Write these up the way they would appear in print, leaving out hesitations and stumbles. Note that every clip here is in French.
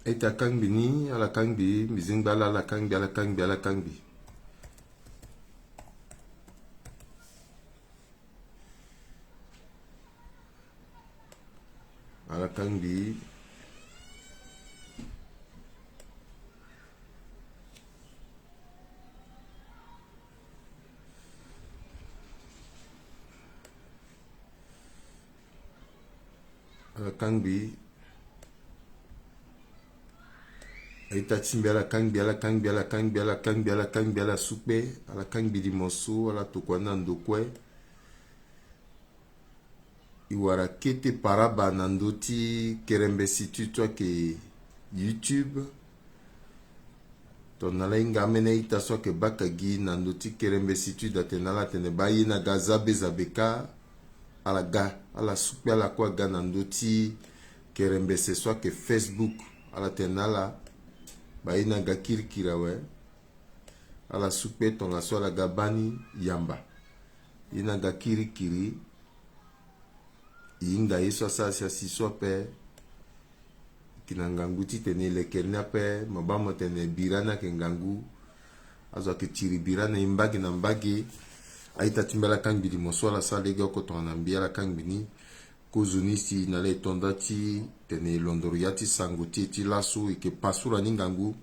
Eta kangbi ni ala kangbi mizingbala ala kangbi ala kangbi ala kangbi. Ala kangbi. Ala kangbi. Aita timbi ala kangbi ala kangbi ala kangbi ala kangbi ala kangbi ala soupe ala kangbi di moso ala tukwana ndokwe iwara kete paraba nandoti kerembe situ toi ke YouTube ton ala inga mene ita so ke bakagi nandoti kerembe situ datenala tene bayi na gazabe zabeka ala ga ala soupe ala kwa ga nandoti kerembe se so ke Facebook ala tenala baina ga kirikira we ala soupe tonga so la gabani yamba ina ga kirikiri inga yeso sa si sope kinangangu ti tene le kerna pe mabamo tene birana ke ngangu azo ke tiri birana imbagi na mbagi aita timbala kangbi di mosola sa lega ko tona mbiala kangbi ni kozunisi na le tondati tene londoriati sanguti ti lasu ike pasura ningangu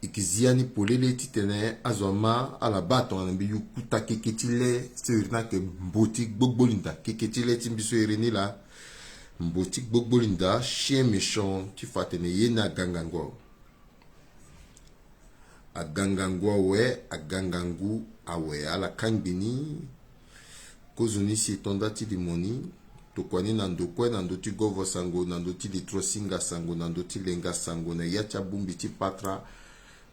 ikiziani polele ti tene azoma ala bato na mbi yukuta keketile sirna ke mboti gbogbolinda keketile ti mbiso erini la mboti gbogbolinda chien méchant ti fatene yena gangango agangango we agangangu awe ala kangbini kozunisi tondati di moni tokwani na ndokwe na ndoti govo sango na ndoti litrosinga sango na ndoti lenga sango na yacha bumbi ti patra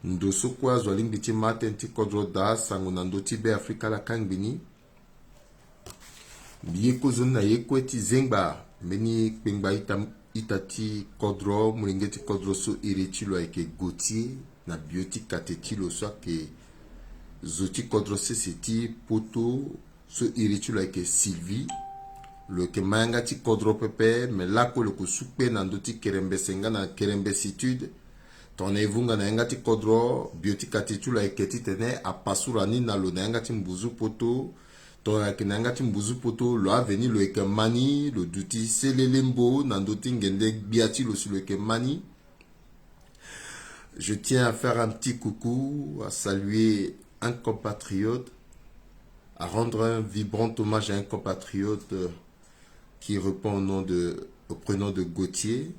ndoso kwa zwalingi ti maten ti kodro da sango na ndoti be afrika la kangbini biye kozuni na ye kue ti zengba mbeni kpengba ita ti kodro mulenge ti kodro so iri ti lo ayeke gotier na bio ti kate ti lo so ayeke zo ti kodro sese ti poto so iri ti lo ayeke Sylvie lo ke manga ti kodro pepe me lako lo ko supe na ndo ti kerembe senga na kerembe situde ton evunga na yanga ti kodro bioti kati tu la ayeke ti tene apasura ni na lo na yanga ti mbuzu poto ton ayeke na yanga ti mbuzu poto lo aveni lo yeke mani lo duti selele mbo na ndo ti ngende gbia ti lo si lo yeke mani. Je tiens à faire un petit coucou, à saluer un compatriote, à rendre un vibrant hommage à un compatriote qui répond au prénom de Gauthier.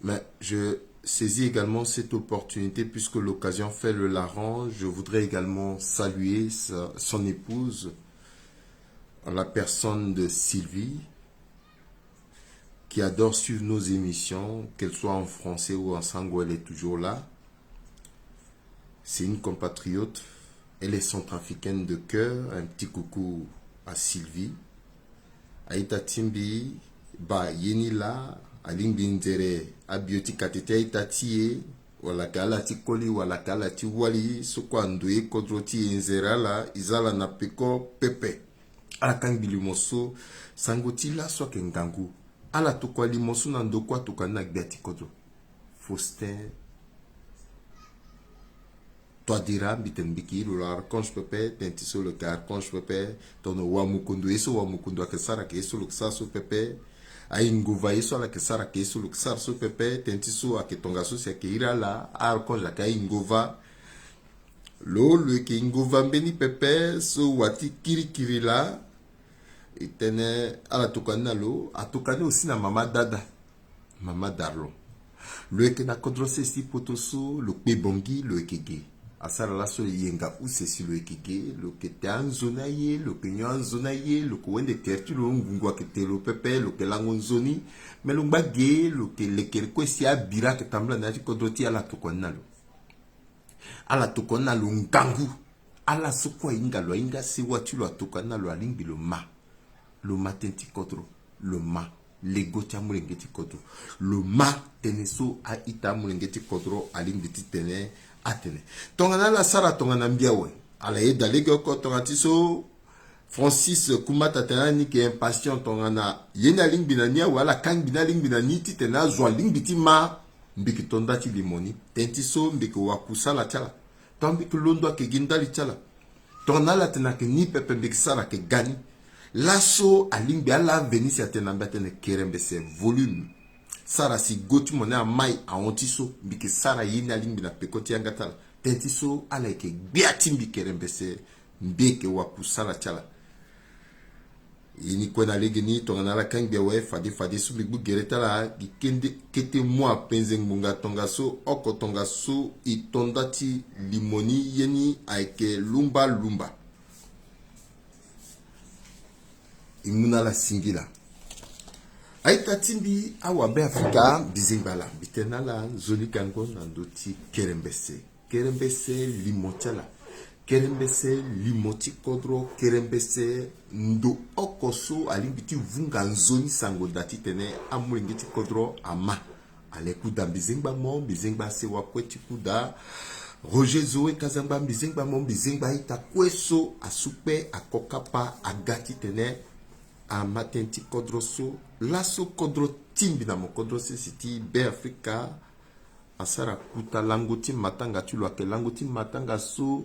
Mais je saisis également cette opportunité, puisque l'occasion fait le larron. Je voudrais également saluer son épouse, en la personne de Sylvie, qui adore suivre nos émissions, qu'elle soit en français ou en sango, elle est toujours là. C'est une compatriote, elle est centrafricaine de cœur. Un petit coucou à Sylvie. Aïta Timbi, ba yeni la, alimbi nzere, abioti katete aïta tiye, wala kala ti koli, wala kala ti wali, soko andoye kodro ti nzera la, izala na peko pepe. Ala kang bilimoso, sangoti la soke ngangu. Ala tokwa limoso na ndokwa tokana gdati kodro. Faustin, toi dira bitenbiki lo archange pepe tentiso le archange pepe tono wamukundu eso wamukundu akesara ke eso luksaso pepe ainguva eso ala kesara ke eso luksaso pepe tentiso aketonga so se ke ira la archange aka ingova lo ke ingova mbeni pepe so wati kiri la itene ala tokana lo atokane aussi na mama dada mama darlo lo ke na kodrose si potoso lo pe bongi lo kege asara la so yenga use si lo ekike lo ke te anzona ye lo ke nyo anzona ye lo ko wende kerti lo ngungwa ke te lo pepe lo ke lango nzoni me lo mbage lo ke lekere ko si abira ke tambla na ti kodoti ala tokona lo ngangu ala sokwa inga lo inga si wati lo atokana lo alingi lo ma tenti kodro lo ma lego ti amulenge ti kodro lo ma teneso a ita amulenge ti kodro alingi ti tene atene tongana la sara tongana mbiawe ala eda lege ko tonga ti so Francis Kumata tenani qui est impatient tongana yena ling binania wala kang binaling binaniti tena zwa ling bitima mbiki tondati limoni tenti so mbiki wakusala chala tambiki londo ke gindali chala tonala tena ke ni pepe mbiki sara ke gani laso alimbi ala venisi atena mbetene kerembe se volume sara si goti mone a mai a ontiso mbiki sara yena ling na pekoti yangatala tenti so ala ke biati mbiki kerembe se mbiki wakusala chala ini kwena legini tongana la kangbe we fadi su bigbu gereta la gikende kete mwa penze ngunga tonga so oko tonga so itondati limoni yeni aike lumba imuna la singila aita timbi awabe Afrika bizimbala bitena la zoni kango nandoti kerembese limochala kerembese limoti kodro kerembese ndo okoso alimbiti vunga nzoni sango dati tene amulingiti kodro ama alekuda bizengba se wakweti kuda Roger Zoe kazamba bizengba ita kweso asupe akokapa agati tene amatenti kodro so laso kodro timbi na mo kodro se siti be Afrika asara kuta langoti matanga tulwa ke langoti matanga so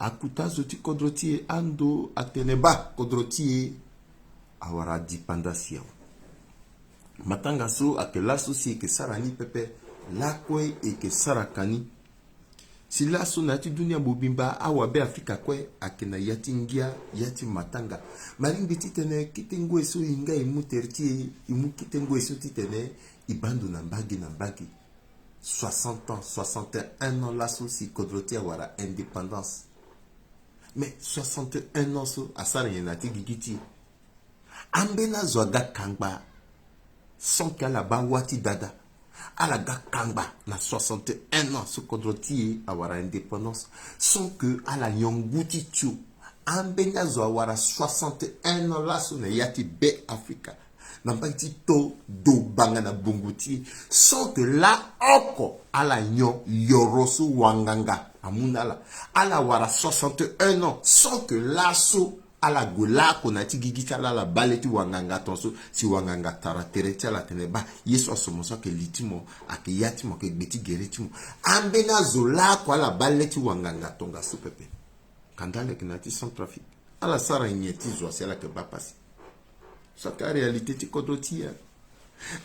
akuta zoti kodroti ando ateneba kodroti awara dipandasia matanga so akela so si ke sarani pepe lakwe e ke sarakani si laso na ti dunia bobimba awabe Afrika kwe akena yatingia yati matanga malingi titene kitengo eso inga imuterti imu kitengo eso titene ibando na mbagi 60 ans 61 ans laso si kodroti awara indépendance. Mais 61 ans so asara yenati gigiti ambena zwaga kangba sans qu'ala ba wati dada ala ga kangba na 61 ans so kodroti awara indépendance sans que ala nyonguti tu ambena zwa awara 61 ans la so na yati be Afrika na mbati to do banga na bunguti sans que la oko ala nyon yoroso wanganga amunala ala wara 61 ans sans que lasso ala gola konati gigita la baleti wanganga tonso si wanganga tara tereti la teneba yeso asomoso ke litimo ake yatimo ke beti geretimo ambena zola ko ala baleti wanganga tonga supepe kandale kinati sans trafic ala sara nyeti zo sela ke ba passer ça ka réalité ti kodotia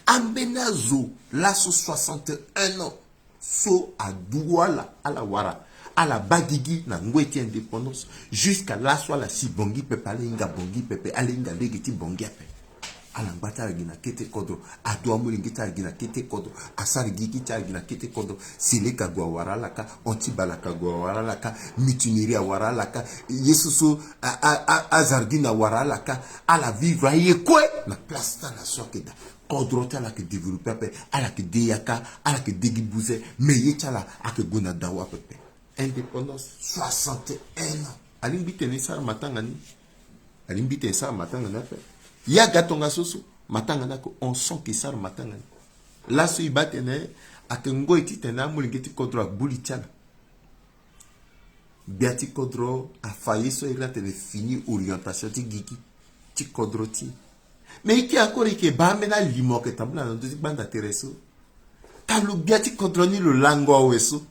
ambena zo lasso 61 ans so aduwala ala wara ala bagigi na ngweti indépendance jusqu'à la soit la si bongi pepe ale inga bongi pepe ale inga legiti bongi pepe ala ngata gina kete kodro adwa mulingita gina kete kodro asari gigi ta gina kete kodro sileka gwa wara laka ontibalaka gwa wara laka mituniria wara laka yesuso azargina wara laka ala vivre yekwe na place ta na sokeda kodro ta la ke développer pepe ala ke deyaka ala ke degibuze meye chala ake gona dawa pepe indépendance 61 ans alimbite ni sar matanga ni alimbite sar matanga na pe ya gatonga soso matanga na ko on sent que sar matanga la so ibatene akengo ititena mulingeti kodro buli tiana biati kodro a failli so il a tene fini orientation ti gigi ti kodro ti mais qui encore que ba mena limo ke tabla na dozi banda tereso kalu biati kodro ni lo lango weso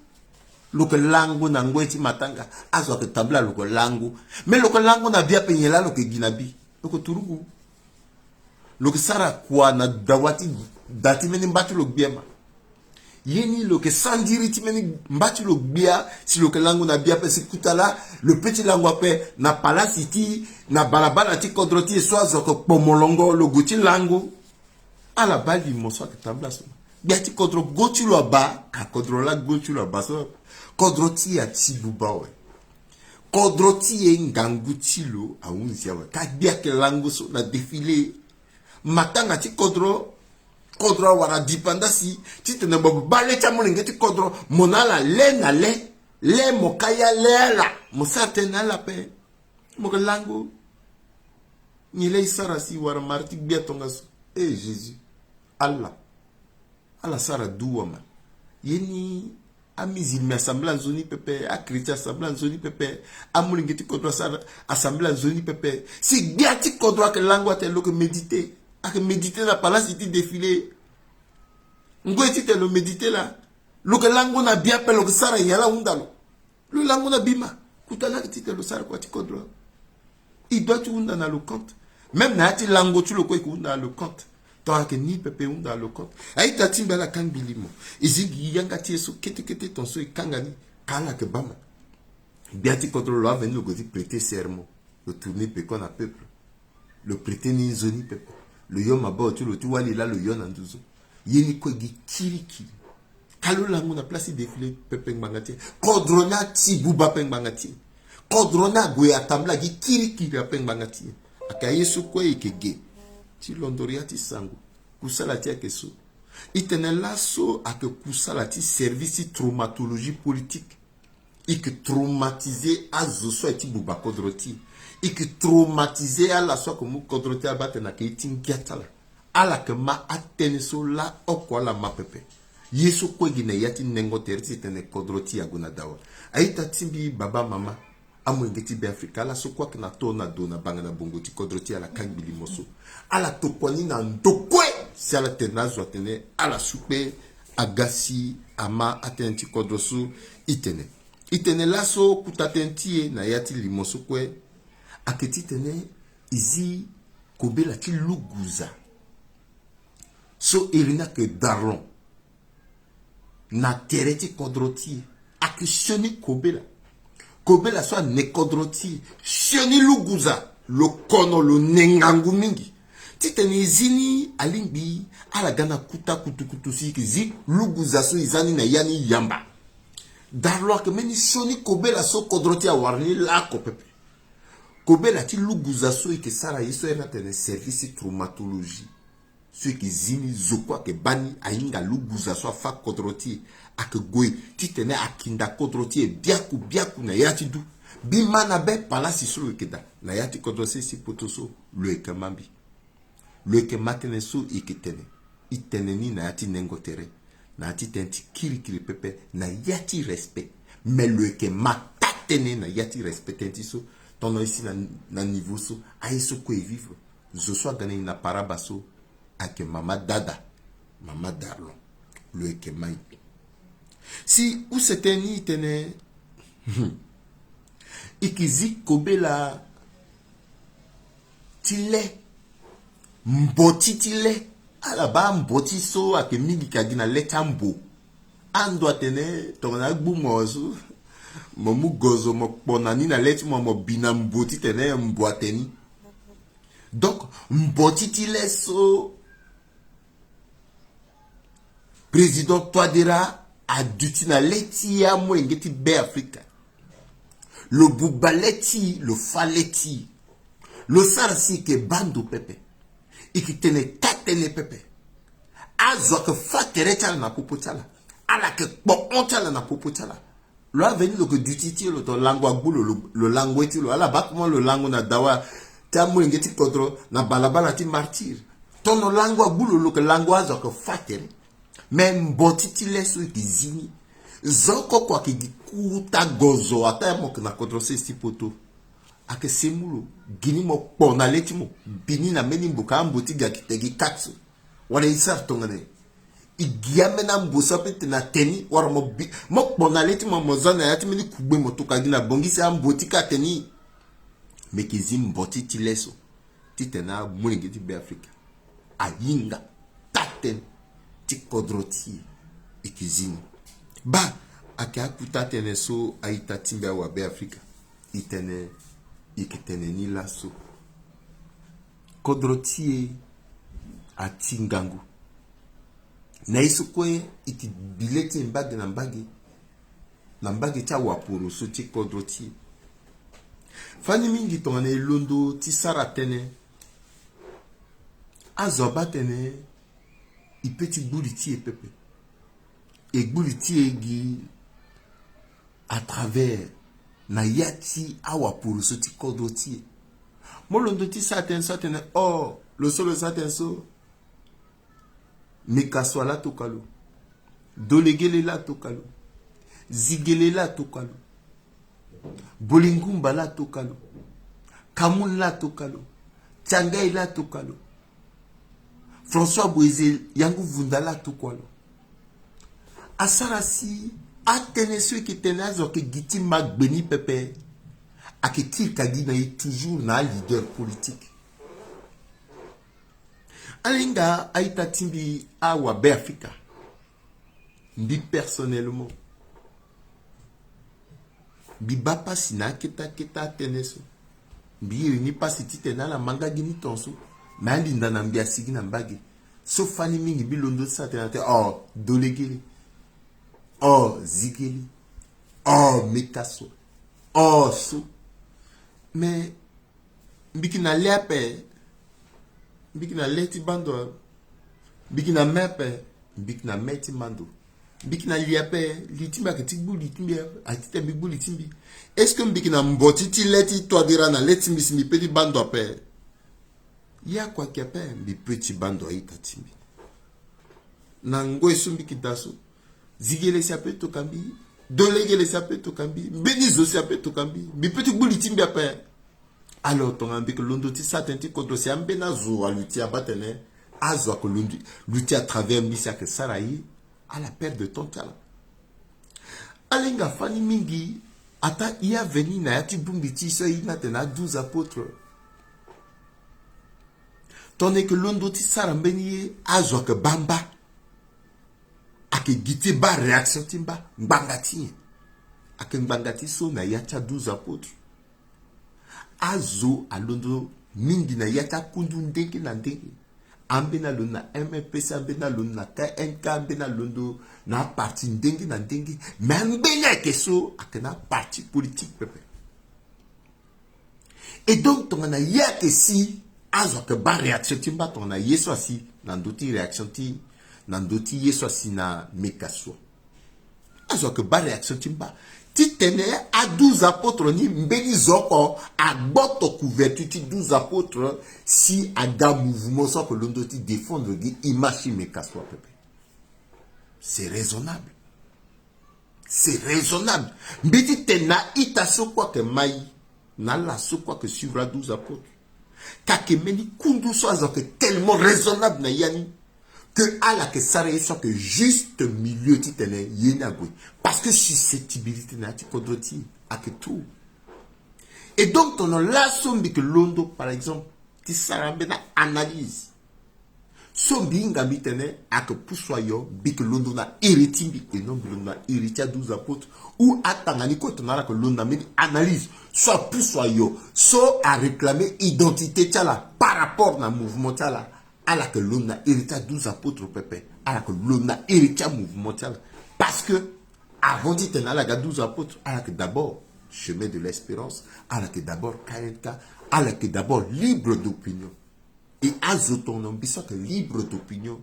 loko langu na ngweti matanga azwa ke tabla loko langu mais loko langu na bia penyela loko ginabi loko turugu loko sara kwa na dawati dati meni mbatu loko biema yeni loko sandiri ti meni mbatu loko bia si loko langu na bia pe si kutala le petit langu ape na palasi ti na balabala ti kodroti so azwa ko pomolongo lo guti langu ala bali moso ke tabla so bia ti kodro gotu lo ba ka kodro la gotu lo ba so kodroti ya tibuba we kodroti ye ngangu tilo aunzia we ka bia ke langu so na défilé matanga ti kodro wara dipandasi ti tene bobu bale cha mulingeti kodro monala le na le mokaya le la mosatena la pe mo langu ni le sara si wara marti bia tonga so Jésus Allah sara duwama yeni a musulman assemblée en zone pepe, a chrétien assemblée en zone pepe, a moulingeti kodro assemblée en zone pepe. Si gati kodro que langue te lo que méditer, a que méditer la palace iti défilé. Ngo iti te lo méditer là. Lo que langue na bien pe lo que sara yala undalo. Lo langue na bima, kutala iti te lo sara kwa ti kodro. Il doit tout dans le compte. Même na ti langue tu lo ko dans le compte. Tant que ni pepe dans le compte. Aïe ta timba la kang bilimo. Izi yanga ti so kete ton so kangani kala ke bama. Biati contre loi venu go di prêter serment. Le tourner pe qu'on a peuple. Le prêter ni zoni pepe. Le yom abo tu le tu wali là le yon anduzo. Yeni ko gi kiri. Kalo la mona place défilé pepe ngangati. Kodrona ti buba pengangati. Kodrona go ya tambla gi kiri pengangati. Akaye su ko ikege. Ti londoria ti sango kusala ti akeso itene lasso a que kusala ti service traumatologie politique et que traumatisé a zoso ti buba kodroti et que traumatisé a la so comme kodroti abate na ke ti ngiatala ala que ma ateneso la okwala ma pepe yeso ko gina yati nengo terti tene kodroti aguna dawa aita timbi baba mama amwengeti be Afrika la so kwa na to na do na banga na bongo ti kodroti ala kangbili moso ala tokwani na ndokwe si ala tenazo atene ala supe agasi ama atenti kodrosu itene la so kutatentie na yati limoso kwe aketi tene izi kobela ti luguza so irina ke daron na tereti kodroti akishoni kobela soit nekodroti sheni luguza lo kono lo nengangu mingi titeni zini alimbi ala gana kutu si kizi luguza so izani na yani yamba darlo ke meni shoni kobela so kodroti awarni la ko pepe kobela ti luguza so ke sara yeso ena tene service traumatologie so ki zini zokwa ke bani ainga luguza so fa kodroti ake goy titene akinda kodroti biaku na yati du bimana be palasi so keda na yati kodrosi si potoso lo ekemambi lo ekematene so itene ni na yati nengotere na yati tenti kiri pepe na yati respect mais lo ekematatene na yati respect tenti so tono ici na niveau so aiso ko vivre zo so gane na parabaso ake mama darlo lo ekemai si ou c'était ni tene ikizi kobela tile mboti tile ala ba mboti so ake mingi kagina letambo ando atene tona gbumozo momu gozo mo ponani na leti mo bina mboti tene mbwateni donc mboti tile so président Touadéra a duti na leti ya mwengeti be Afrika le bubaleti le faleti le sarsi ke bando pepe ikitene tatene pepe azo ke fatere chala na popo chala ala ke bon chala na popo chala lo aveni lo ke dutiti lo to lango agbulo lo lango eti lo ala bakmo lo lango na dawa ta mwengeti kodro na balabala ti martyr tono lango agbulo lo ke lango azo ke fatere même botiti leso ikizini zoko kwa kikuta gozo ata mo na kodrose si poto ake semulo gini mo pona leti mo bini na meni mbuka mboti ga kitegi katsu wala isar tongane igiame na mbosa pete na teni wara mo pona leti mo mozana yati meni kugbe mo to kagina bongisi amboti ka teni mekizi mbotiti leso titena mwingeti be Afrika ayinga taten ti kodroti ikizini ba ake akuta tene so aita timbe wa be Afrika itene ikitene ni laso kodroti atingangu na isukwe iti bileti mbagi na mbagi cha wapuru so ti kodroti fani mingi tone londo ti sara tene azoba tene ipeti buliti e pepe et buliti egi à travers na yati awa pour ce ti kodroti molondo ti saten oh le solo saten so mikaswala tokalo dolegele la tokalo Zigelela tokalo. Bolingumba la tokalo. Kamoun la tokalo. Tchangay la tokalo. François Bouézé yangu vundala tokalo. Asarasi atene ceux qui tenaient que Giti Mag Beni Pepe a que Kagina est toujours na leader politique. Alinga aita timbi awa Africa. Mbi personnellement. Mbi bapa sina keta teneso. Mbi ni pas si tena la manga gini tonso. Mali ndana mbi asigi na mbagi. So fani mingi bilondo sa tenate. Oh, dolegeli. Oh, zigeli. Oh, mekaso. Oh, so. Mais, mbiki na lepe. Mbiki na leti bando. Mbiki na mepe. Mbiki na meti mando. Mbiki na liape. Litimba ketikbu litimbi. Atite mbikbu litimbi. Est-ce que mbiki na mbotiti leti toadira na leti mbisi petit bando ape? Ya kwa kiape mbi petit bando aita timbi. Nango esu mbiki daso. Zigele siape tokambi. Dolegele siape tokambi. Benizo siape tokambi. Mbi petit bouli timbi ape. Alors, ton ambi que l'on ti satenti contre si ambena zo à lutter à batene. Azo que l'on lutter à travers misia que sarayi à la perte de ton talent. Alinga fani mingi. Ata ia veni na yati bumbiti so ina tena 12 apôtres. Tandis que l'on ti sarambeni azo que bamba. Ake gite ba réaction timba mbangati. Ake mbangati so na yacha 12 apôtres. Azo alondo mingi na yacha kundu ndenge na ndenge. Ambena lona MPC, ambena lona KNK, ambena londo na parti ndenge na ndenge. Mais ambena keso akena parti politique pepe. Et donc ton na yake si azo ke ba réaction timba ton na yeso asi nandoti réaction ti nandoti yeso asi na mekaso. Azo ke ba réaction timba. Ti tenait à 12 apôtres ni mbeni zoko à boto couverture ti 12 apôtres si aga mouvement soit que l'on doit défendre di image mekaso pepe. C'est raisonnable. C'est raisonnable. Mbeti tena ita so quoi que mai na la so quoi que suivra 12 apôtres. Kakemeni kundu so azo que tellement raisonnable na yani que à la que ça soit que juste milieu titane yenagwe parce que susceptibilité na ti kodoti à que tout et donc ton la sombi que londo par exemple ti sarambe na analyse sombi ngambi tene à que poussoyo bi que londo na iritimbi et non londo na iritia 12 apôtres ou atangani ko tonara que londo na analyse soit poussoyo so à réclamer identité tala par rapport na mouvement tala à la que l'on a hérité 12 apôtres pepe, à la que l'on a hérité mouvement parce que avant d'y tenir à la 12 apôtres, à la que d'abord chemin de l'espérance, à la que d'abord KNK, à la que d'abord libre d'opinion et à ton ambition que libre d'opinion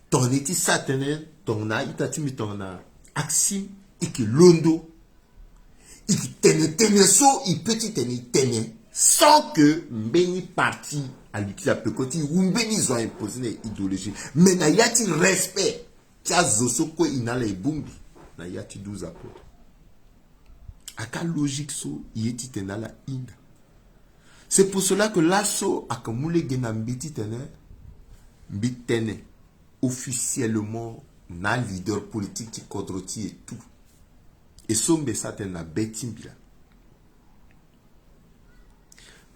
ton éti satané ton a itatimi ton a axi et que londo et qui tenait so il petit tenait sans que mbeni parti à l'utile peu côté ou mbeni ont imposé une idéologie mais na yati respect tia zosoko inala ebumbi na yati 12 apôtres aka logique so yeti tenala inga. C'est pour cela que l'asso akamule gena mbiti tene officiellement na leader politique ti kodroti et tout et sombe satena betimbila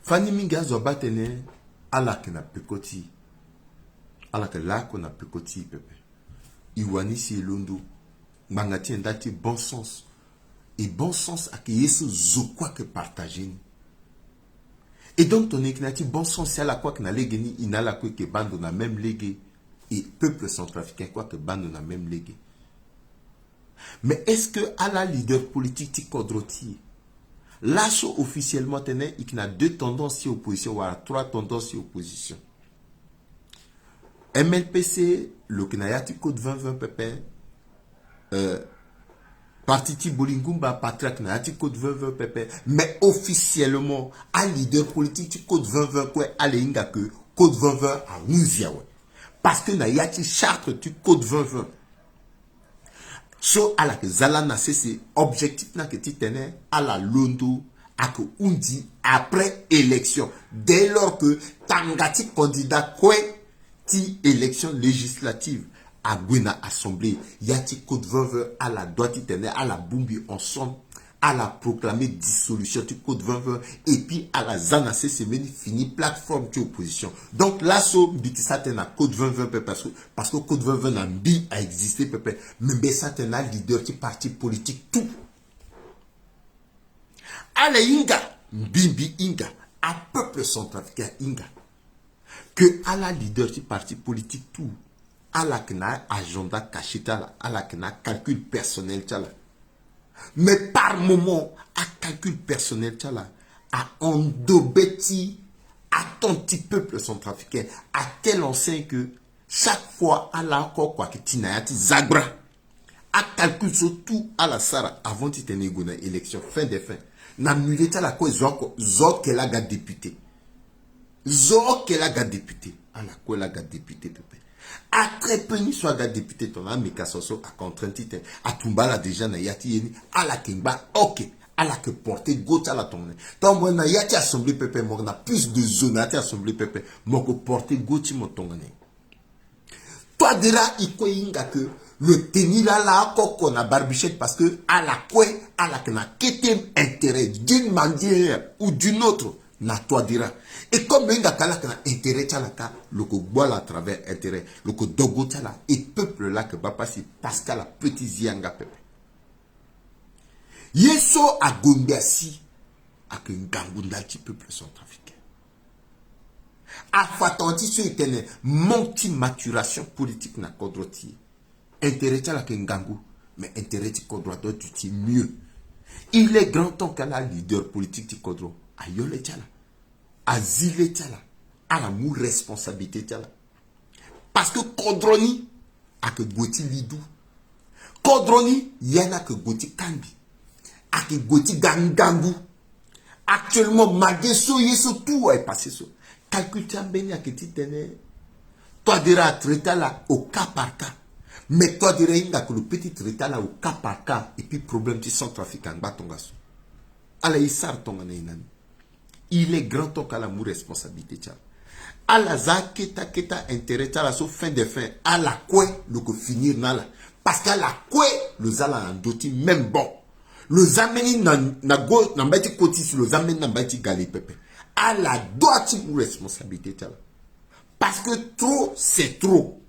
Fanny minga zo batene ala ke na pekoti ala ke la ko na pekoti pepe iwani si elondo mangati ndati bon sens et bon sens a que yesu zo quoi que partager et donc ton égnati bon sens c'est à la quoi que na legeni inala quoi que bando na même légué et peuple centrafricain quoi que bando na même légué mais est-ce que à la leader politique ti kodroti l'asso officiellement tenait il y a 2 tendances opposition ou 3 tendances opposition. MLPC, le Kenayati Code 2020 Pepe, Partiti Bolingumba, Patria Kenayati Code 2020 Pepe, mais officiellement, à leader politique Code 2020 quoi, à l'inga que Code 2020 à Mouziawe. Parce que Nayati charte tu Code 2020. So ala que zala na c'est objectif na que ti tenais à la londo à que on dit après élection dès lors que tangati candidat quoi ti élection législative à Gwena assemblée yati code veuve à la droite ti tenais à la bumbi ensemble à la proclamer dissolution du code 2020 et puis à la zana c'est fini plateforme qui opposition. Donc là so biti ça tena code 2020 parce que code 2020 n'a bi a existé peuple mais ça tena leader qui parti politique tout. Ale inga bimbi inga à peuple centrafricain inga que à la leader qui parti politique tout à la kena agenda caché à la kena calcul personnel tala. Mais par moment, à calcul personnel, à endobeti, à ton petit peuple centrafricain, à tel enseigne que chaque fois, à la encore quoi que tinayati zagra, à calcul surtout à la sara, avant de tenir une élection, fin des fins, n'a muleta la quoi, zok qu'elle a gardé député. Zok qu'elle a gardé député. À la quoi elle a gardé député, pépé. Après peni soit gars député ton ami kasoso a contrainte à tumbala déjà na yati yeni à la kimba ok à la que porter gauche à la tonne donc moi na yati assemblée pépé moi na plus de zone à assemblée pépé moi que porter gauche mon tonne toi dira il quoi inga que le tenir là qu'on a barbichette parce que à la quoi à la que na quête intérêt d'une manière ou d'une autre na toi dira et comme il y a intérêt tchalaka le ko boile à travers intérêt le ko dogo tchala et peuple là que va passer parce qu'à la petite zianga peuple yeso a gombiasi a que ngangunda ti peuple centrafricain a fatanti sur une multi maturation politique na kodroti intérêt tchala que ngangu mais intérêt ti kodroto tu mieux il est grand temps qu'à la leader politique ti kodro ayole tchala asile tchala à la mou responsabilité tchala parce que kodroni a que goti lidou kodroni yana que goti kambi a que goti gangangu actuellement mageso yeso tout est passé so calcul tambeni a que ti tene toi dira traiter là au cas par cas mais toi dira inga que le petit traiter là au cas par cas et puis problème ti centrafricain batongaso ala isar tonga na inani. Il est grand temps qu'à la mou responsabilité. À la za keta intérêt à la so fin de fin. À la quoi le que finir nala. Parce qu'à la quoi le zala en doti même bon. Le zameni na go na mbati kotis le zameni na mbati gali pepe. À la doit mou responsabilité. Parce que trop c'est trop.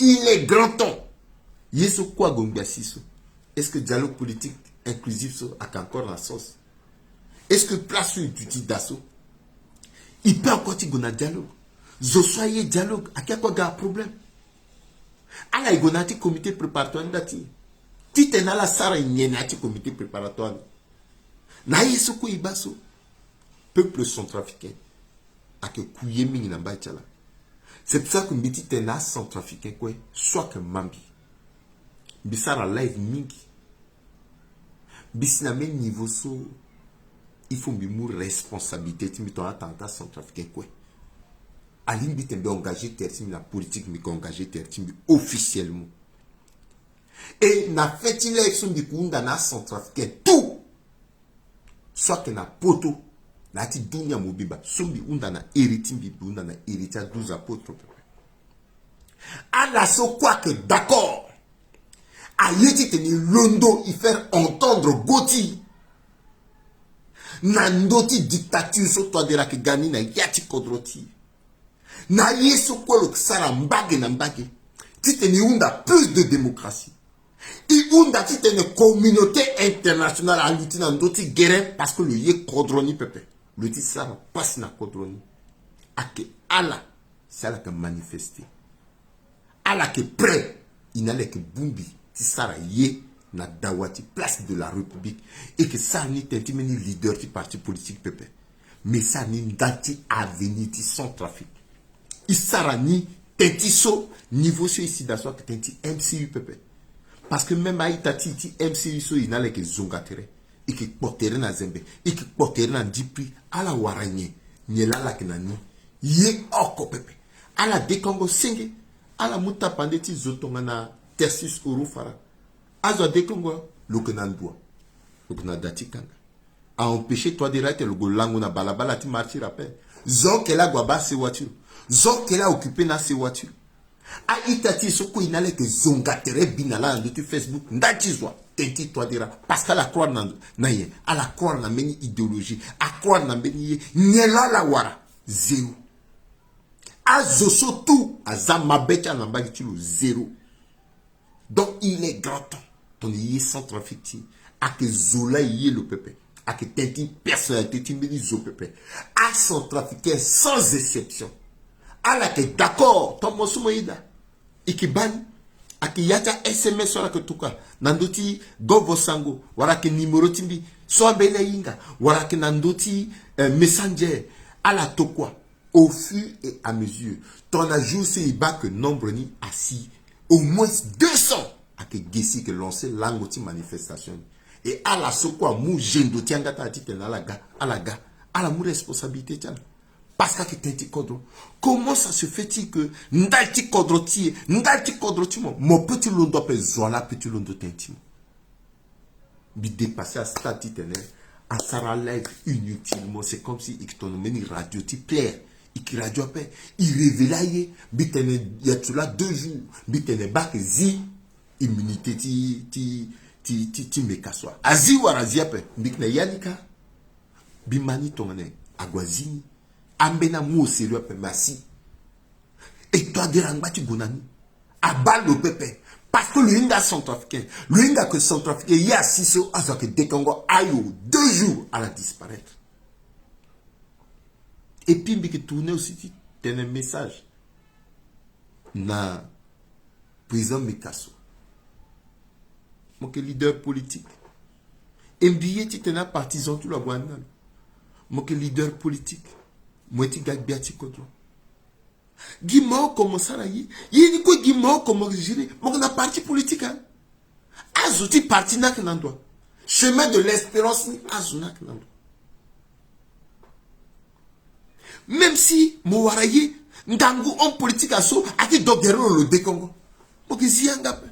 Il est grand temps. Yeso quoi gombiasi so. Est-ce que dialogue politique inclusif so a encore la sauce? Est-ce que place sur duty d'assaut? Il peut encore y avoir dialogue. Zo soyez dialogue. À quel point problème? ala igonati comité préparatoire ndati tite na la sara nyenati comité préparatoire na yeso ko ibaso peuple centrafricain ake kuye mingi na bachala. C'est pour ça que mbiti tena centrafricain quoi soit que mambi bisara live mingi bisina même niveau so il faut mou responsabilité timi to attentat centrafricain quoi alimbi tembe engagé tertimi la politique mi engagé tertimi officiellement et na fait l'élection du kunda na centrafricain tout soit que na poto na ti dunia mobiba sombi unda na héritimbi unda na héritier 12 apôtres ala so quoi que d'accord a yeti teni londo y faire entendre Goti na ndoti dictature so to de la que gani na yati kodroti na yeso ko lo sara mbage na mbage ti teni unda plus de démocratie i unda ti teni communauté internationale a lutti na ndoti guerre parce que le ye kodroni pepe le ti sara passe na kodroni ake ala sala que manifester ala que prêt inale que bumbi ti sara ye na dawati place de la République et que ça ni tentimeni leader du parti politique pepe mais ça ni dati avenir ti sans trafic il sara ni tentiso niveau sur ici d'asseoir que tenti MCU pepe parce que même à itati ti MCU so inale que zongatere et que portere na zembe et que portere na dipri ala waranye nyela la kenani ye oko pepe ala dekongo senge ala muta pandeti zotonga na Tersus Urufara Azo de Congo, le Kenandua, le Kenadatikanga. A empêché toi de rater le golango na balabala ti marcher à peine. Zok la guaba ses voitures. Zok la occupé na ses voitures. A itati soko inale que zongatere binala de Facebook. Ndati zwa. Tenti toi dira. Parce qu'à la croix na ye. À la croix na meni idéologie. À croix na meni nyela la wara. Zéro. A zoso tout. A zamabecha na bagitulu. Zéro. Donc il est grand temps. Ton y sans trafic. A que zola y le peuple. A que tenti personnalité timini zo peuple. A son trafiqué sans exception. A la que d'accord. Ton mosumoïda. Ikibani. A que yata SMS sur la que tuka. Nandoti govo sango. Wala que numéro timbi. Soit bene yinga. Wala que nandoti messenger. A la tokwa. Au fur et à mesure. Ton ajout c'est bas que nombre ni assis. Au moins 200 à que Gessi que lancé l'angoti manifestation. Et à la sokwa mou jendo tiangata a dit que à la mou responsabilité tiana. Parce que t'es kodro. Comment ça se fait-il que ndalti kodro mon petit londo pe zola petit londo tentimo. Bi dépasser à stati tene à Sarah live inutilement. C'est comme si il radio ti plaire. Il radio pe il révélait bitene yatula 2 jours bitene bak zi immunité ti mekaswa azi warazia pe bikna yanika bimani tongane agwazini ambena mo sérieux pe masi et toi de rangba ti gonani abal le pepe parce que le inga centrafricain le inga que centrafricain y a assis sur azak de Congo ayo 2 jours à la disparaître. Et puis, il faut tourner aussi un message na président Mekasso. Mon leader politique. Et bien, tu es partisan tout le monde. Mon leader politique. Moi, tu gagnes bien, tu connais. Guimau comme ça, il y a quoi Guimau comme gérer. Mon parti politique. Azouti parti n'a qu'un endroit. Chemin de l'espérance, azouti qu'un endroit. Même si Mouaraye, Ndangu, homme politique à saut, a dit Dogero le décongo. Moke ziangape.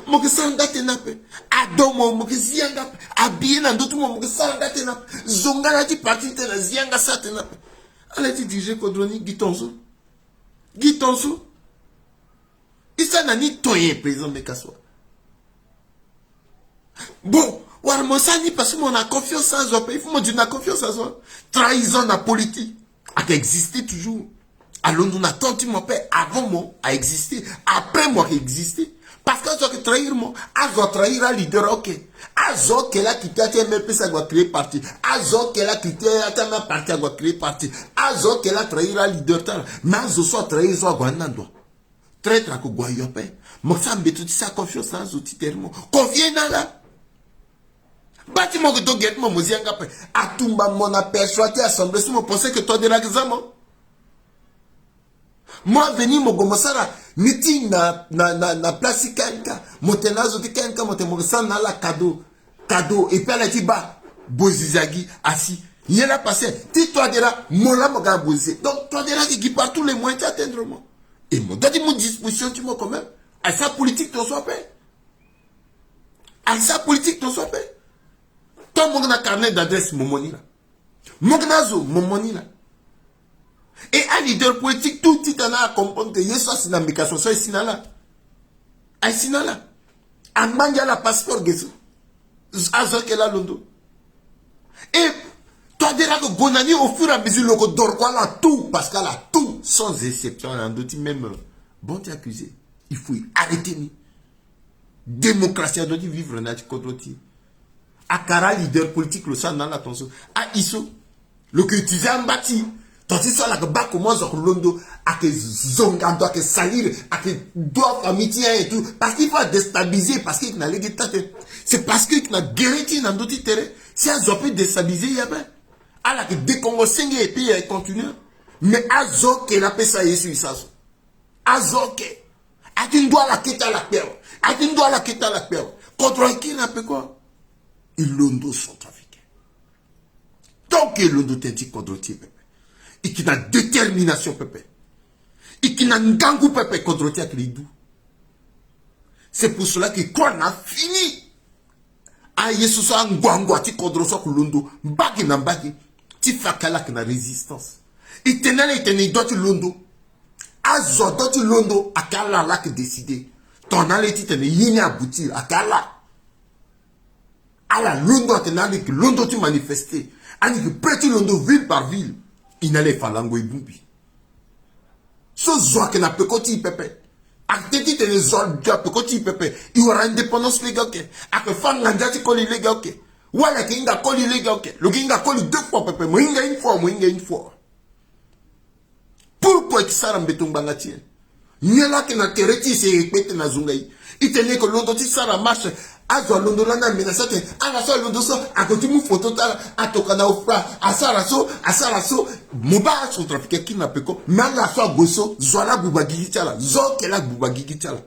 Moke sangate nape. Adomo, moke ziangape. Abien dans d'autres mots, moke sangate nape. Zongala dit parti de la zianga sate nape. Elle a dit dirigé Kodroni, Gitonzo. Gitonzo. Il s'en a ni toyé, président Mekasso. Bon, Warmosani, parce qu'on a confiance en Zopé. Il faut me dire, on a confiance en Zopé. Trahison à politique. A existé toujours. Alors nous n'attendons mon père avant moi à exister, après moi qui exister. Parce que je trahir moi, je dois trahir un leader, ok. Je qu'elle a quitté MLP, ça doit créer parti. Je qu'elle a quitté ma parti, ça doit créer parti. Je qu'elle a trahi un leader, mais je sois trahi, soit Guanando. Traître à Guayope. Moi, ça me tout ça confiance en ce terme. Conviens là. Bâtiment que tu gagnes, mon zianga pe. Atumba mon aperçoité assemblée, si mon pensais que toi de l'examen. Moi, venir mon gomosara, meeting na place kanka. Motenazo de kanka, motemosan na la cadeau. Et puis elle a dit, bah, Bozizagi, assis. Il a passé. Dis toi de là, mon la moga bozé. Donc, toi de là qui par tous les moyens d'atteindre moi. Et moi, donne mon disposition, tu vois quand même. À sa politique, t'en sois paix. À sa politique, t'en sois paix. Toi, mon carnet d'adresse, mon moni là. Mon moni là. Et un leader politique, tout le temps à comprendre que Yesu a une ambition, soit ici là. Ici là. En manga la passeport, Yesu. Azok est là, Londo. Et toi, déjà que Gonani, au fur et à mesure, le dort quoi là, tout, parce qu'elle a tout, sans exception, elle a d'autres même. Bon, t'es accusé. Il faut arrêter. Démocratie, elle doit vivre dans contre Akara leader politique le sang dans l'attention. Ah iso le que utilisé en bâti. Tandis ça là que bas comment sur Londo à que zonga doit que salir à que doit amitié et tout parce qu'il faut déstabiliser parce qu'il n'a les c'est parce qu'il n'a guéri dans d'autres terrains. Si on doit déstabiliser il y a ben à la que dès qu'on signe et puis continue mais azok que la paix ça est sur ça. Azok a tu dois la quitter la paix. A tu dois la quitter la paix. Contre qui n'a pas quoi? Et l'ondo sont trafiqués. Donc, l'ondo t'indique contre ti pepe. Et qui n'a détermination pepe. Et qui n'a n'gangu pepe contre ti avec les doux. C'est pour cela que quoi n'a fini. Aïe, ce soit un guangua, tu condros sur l'ondo, bagi na bagi, tu fais qu'à la résistance. Il tenait, doit tu l'ondo. Azo, doit tu l'ondo, à kala la que décider. Ton allé, tu tenais, yini aboutir, à kala. À la l'ondo, tenait, que l'ondo tu manifestais. Ani que petit l'ondo, ville par ville. Il n'allait pas lango et boubi. Ce zoa que n'a pas côté pépé. Acte te les zoa pe côté pépé. Il y aura indépendance légale. A que fan l'andiati colle légal. Voilà qu'il y a colle légal. Le ginga colle 2 fois pépé. Moi une fois. Pourquoi tu s'arrêtes en béton bangatien? Nyela que na tereti se répète na zungai. Il tenait que l'on doit s'arrêter marche. Azo londo lana menacete. Ala so londo so. A côté mou photo ta. A tokana ofra. A saraso. Moba son trafiqué qui n'a pas quoi. Mais la so gosso. Zola boubagigi tala. Zo kela boubagigi tala.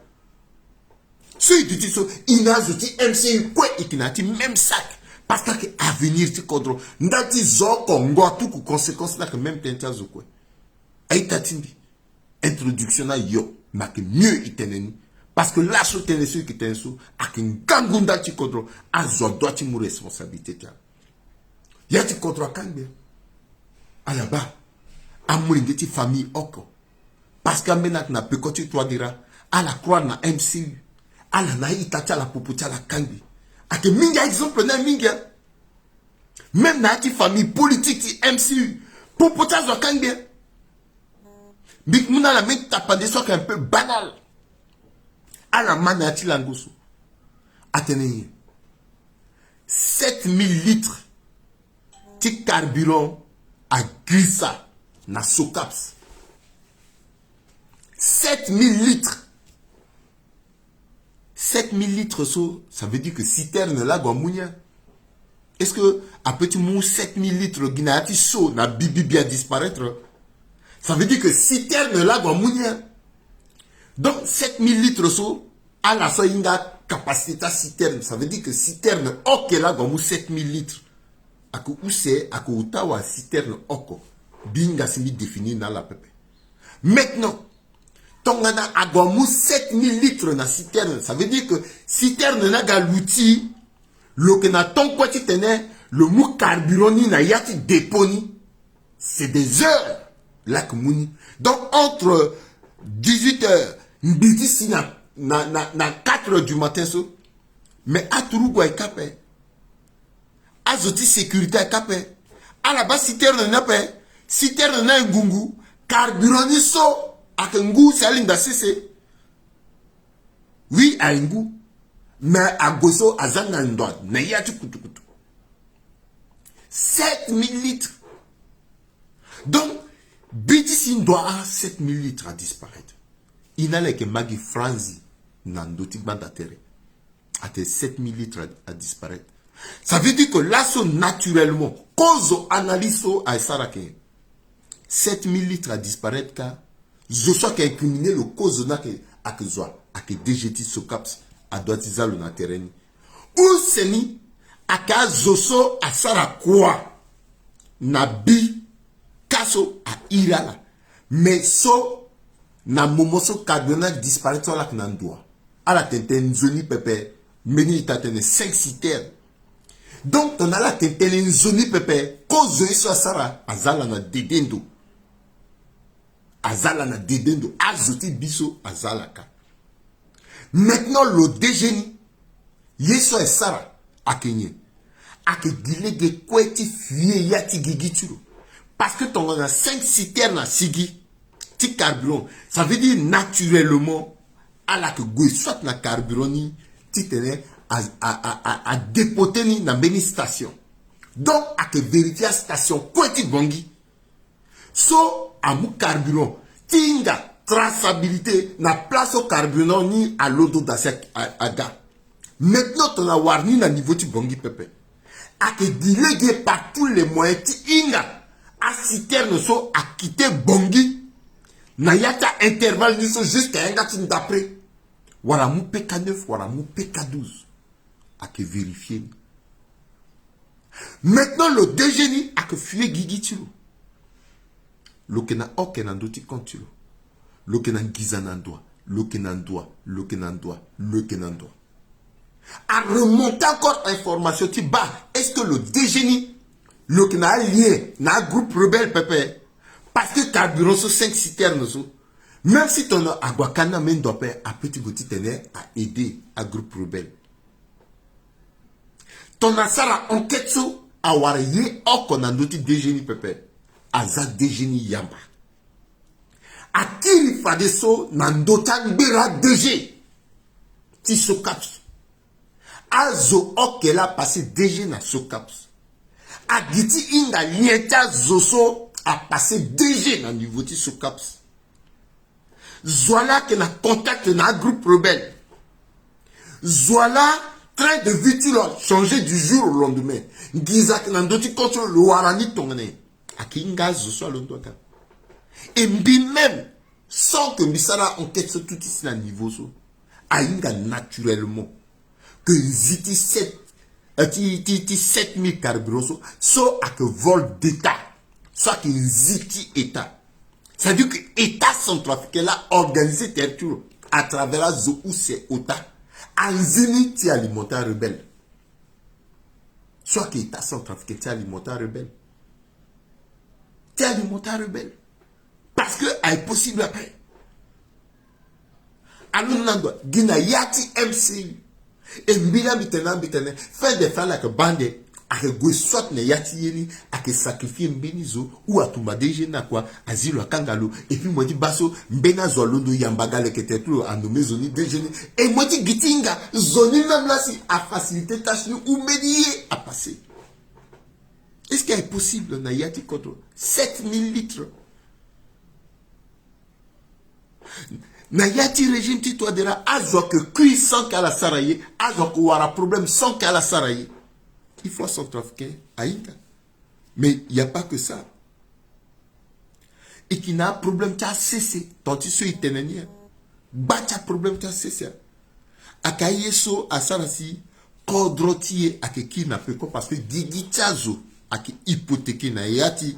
So il dit so. Ina zoti MC quoi et qui n'a ti même sac. Parce que avenir ti kodro. Ndati zo kongo tout coup conséquence là que même tentia zo quoi. Aïtatindi. Introduction na yo. Ma que mieux iteneni. Parce que là, ce qui est qui sous, avec une gangunda qui contrôle, à zo doit tu mou responsabilité. Ya tu contrôles kangbe. À là-bas, à mourir de famille oko. Parce qu'à menak na pe tu toi dira, à la croix na MCU, à la na itacha la popocha la kangbe. À que minga exemple na minga. Même na ti famille politique ti MCU, popocha zo kangbe. Bik mouna la mec tapande soit un peu banal. À la manati langoso. Attendez. 7000 litres de carburant à grissa na socaps. 7000 litres. 7000 litres, ça veut dire que citerne là, Gomounia. Est-ce que, à petit mou, 7000 litres, Guinati so, na bibi bien disparaître? Ça veut dire que citerne là, Gomounia. Donc, 7000 litres, à la soinga capacité citerne. Ça veut dire que citerne, ok, là, Gomou, 7000 litres. À que où c'est, à que utawa citerne, ok. Binga, c'est mis défini dans la pepe. Maintenant, tongana agomou 7000 litres na citerne. Ça veut dire que citerne na galouti, le que na ton quoi tu tenais, le mou carburoni na yati déponi. C'est des heures là que mouni. Donc entre 18h, mbiti si na 4h du matin so, mais à Tourougo est capé. À Zoti sécurité est capé. À la base citerne n'a pas. Citerne na ngungu, carburoni so. A Ngou, c'est l'une d'ACC. Oui, à Ngou. Mais à Gosso, à Zangandoa, n'y a tout. 7000 litres. Donc, Bidisin doit avoir 7000 litres à disparaître. Il n'a que Magui Franzi, Nandoti Bandatere. A 7000 litres à disparaître. Ça veut dire que là, naturellement, cause analyse à Sarake, 7000 litres à disparaître car je sais qu'il a incriminé le cause na que à que zoa à que DGT socaps à doitiza le na terrain ou seni à ka zoso à sara quoi na bi kaso à irala mais so na momoso kadona disparaître là que na doa à la tenten zoni pepe meni tatene 5 citernes donc on a la tenten zoni pepe cause zo sara azala na dedendo Azala na dedendo, azoti biso azalaka. Maintenant, le déjeuner, yeso et Sarah, a kenye. A ke dilege kweti fuye yati gigituro. Parce que ton a 5 citernes à sigi, ti carburant. Ça veut dire naturellement, à la que goy soit na carburant ni, ti tene à dépoter ni na beni station. Donc, à que vérifier station, kweti bongi. So, à mou carburant, tinga traçabilité na place au carburant ni à l'eau d'assiette aga. Maintenant, ton a warni na niveau ti bongi pepe. A que dilégué par tous les moyens ti inga a citerne so a quitté bongi. Na yata intervalle ni so jusqu'à un gars d'après. Voilà mou PK9, voilà mou PK12. A que vérifier. Maintenant, le déjeuner a que fuyer Guigui Tilo. Lo que na oke na ndoti kontilo. Lo que na giza na doa. le Kenandois. À remonter encore information, tu bas, est-ce que le déjeuner, le Kena lié, n'a groupe rebelle, pépé, parce que carburant sur 5 citernes, même si ton aguakana men dope, à petit goutti tenait à aider à groupe rebelle. Ton asara enquête sur à warié, or qu'on a noté déjeuner, pépé, à za déjeuner yamba. A kiri fadeso, nandotan bera DG, ti sokaps. Azo okela passé DG na sokaps. A giti inga lieta zoso a passé DG na niveau ti sokaps. Zoala que na contact na groupe rebelle. Zoala train de vitule changé du jour au lendemain. Gizak na ndoti contre le warani tongane. A kinga zoso a londoka. Et même sans que Misara enquête sur tout ici à niveau so. A inga naturellement. Que ziti 7000 carburants, soit à que vol d'État, soit que ziti État. C'est-à-dire que l'État centrafricain a organisé territoire à travers la zone où c'est État, en zini alimentaire rebelle. Soit que l'État centrafricain alimentaire rebelle. Alimentaire rebelle. Parce que c'est possible après. Alors, nous avons yati MCU. Et mbila bitene fait des faire like bande à que soit ne yati yeni à que sacrifier mbenizo ou à tumba deje na quoi asilo kangalo et puis moi dit baso mbena zolondo yambaga le ketetlo à nos maisons déjeuner et moi dit gitinga zoni même là si à faciliter tâche ou médier à passer. Est-ce qu'il est possible na yati contre 7000 litres? Nayati régime tito dera azo que cuit sans qu'à la saraye, azo que wara problème sans qu'à la saraye. Il faut centrafricain aïka. Mais il n'y a pas que ça. Et qui n'a problème t'as cessé. Tant tu sais itenenia. Bacha problème t'as cessé. Akaye so a sarasi kodrotier ake qui n'a pas quoi parce que gigi chazo ake hypothéqué na yati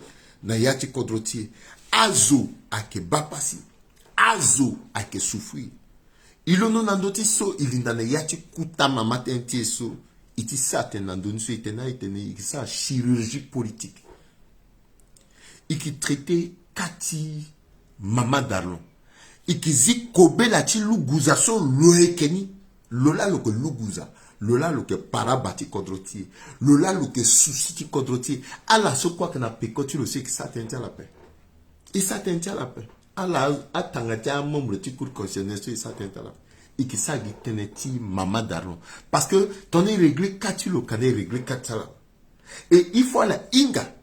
kodrotier. Azo ake bapasi. Azo ake souffrir. Il en a noté so il ndane yati kuta mama tentie so iti saten nandoni so itena sa chirurgie politique. Et qui traitait Kati Mama Darlon. Et qui zi kobe la ti luguza so loekeni. Lola lo ke luguza. Lola lo ke parabati kodrotier. Lola lo ke souci ti kodrotier. Ala so quoi que na pekoti lo se ki sa tentia la paix. Et ça tentia la paix. Allah a tangati a membre de cour constitutionnel sur ça t'intéresse et qui ça qui teneti Mama Darlon parce que ton est réglé quatre le cadet réglé quatre et il faut la inga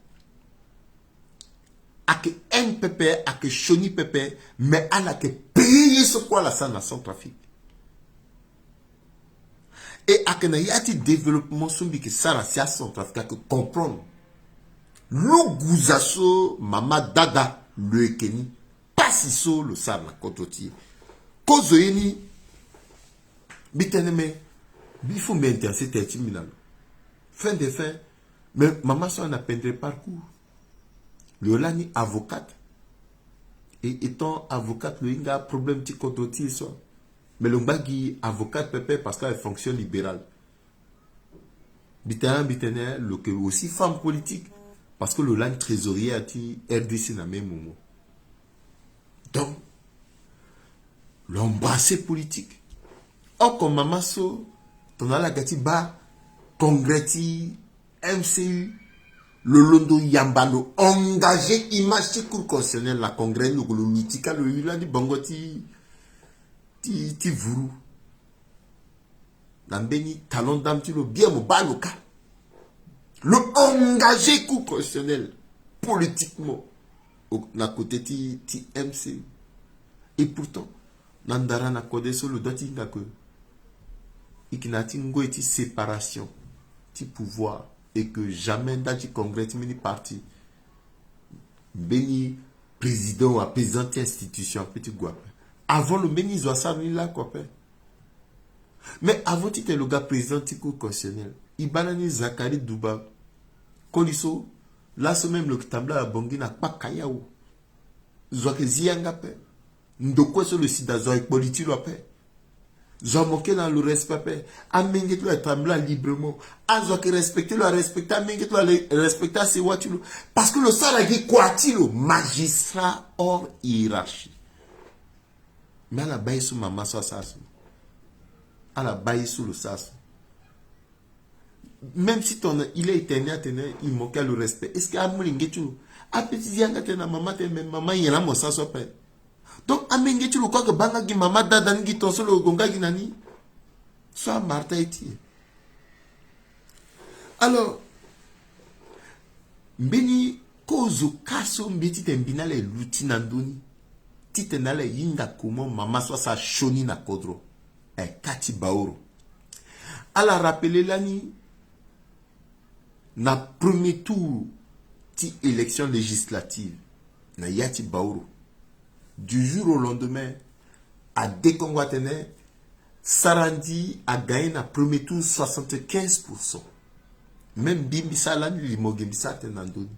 à que NPP à que Choni Pepe mais à la que payer ce quoi la ça nation trafic et à que na yati développement sombi que ça la son trafic que comprendre le gouzaso Mama Dada le Keni si so le sable la côte cause yeni biteneme il faut m'intéresser t'es minal fin de fin mais maman so n'a peindre parcours le lani avocate et étant avocate le inga problème ti côte so mais le bagi avocate pépé parce qu'elle fonctionne libérale bitene le que aussi femme politique parce que le lani trésorier a ti RDC na même moment. Donc, l'embrassé politique. Or, comme maman so, ton a la gati ba, congrès MCU, le londo yambalo, engagé image ti cour constitutionnelle, la congrès, le lutika, le yula di bongo ti vuru. Nambeni, talon dam ti lo bien mo baloka. Le engagé cour constitutionnelle, politiquement. Na côté ti MC et pourtant nandara na kode so le doti ngako ikinati ngo eti séparation ti pouvoir et que jamais dati congrès mini parti beni président ou président institution petit guap avant le beni zo ça là quoi mais avant ti le gars président ti cour constitutionnel ibanani Zakari Douba koliso là, ce même le tabla bongi n'a pas kayao. Zoake zianga pe. Ndoko sur le sida zo politique la paix. Zo manqué dans le respect. Amengue tu tremblant librement. Azo qui respecter le respecter amengue tu respecter c'est what tu parce que le salarié quoi le magistrat hors hiérarchie. Mais à la baille sous maman soit ça. À la baille sous le sas. Même si il est éternel, il manque le respect. Est-ce qu'il y a un peu tu a petit yanga tena maman il y a mon sas soit paix. Donc, amenge tu le crois que banga gi mama dada ngi ton solo gonga gi nani. Soit Martha eti. Alors, mbeni kozo kaso mbeti tembina le luti nandoni. Tite na le yinga kumo mama soit sa shoni na kodro. Kati baoro. Alors, rappelez l'ani na premier tour ti élection législative na yati baoro. Du jour au lendemain, à Décongouatene, Sarandi a gagné dans le premier tour 75%. Même Bimbisa là, Limogebisa tenandoni.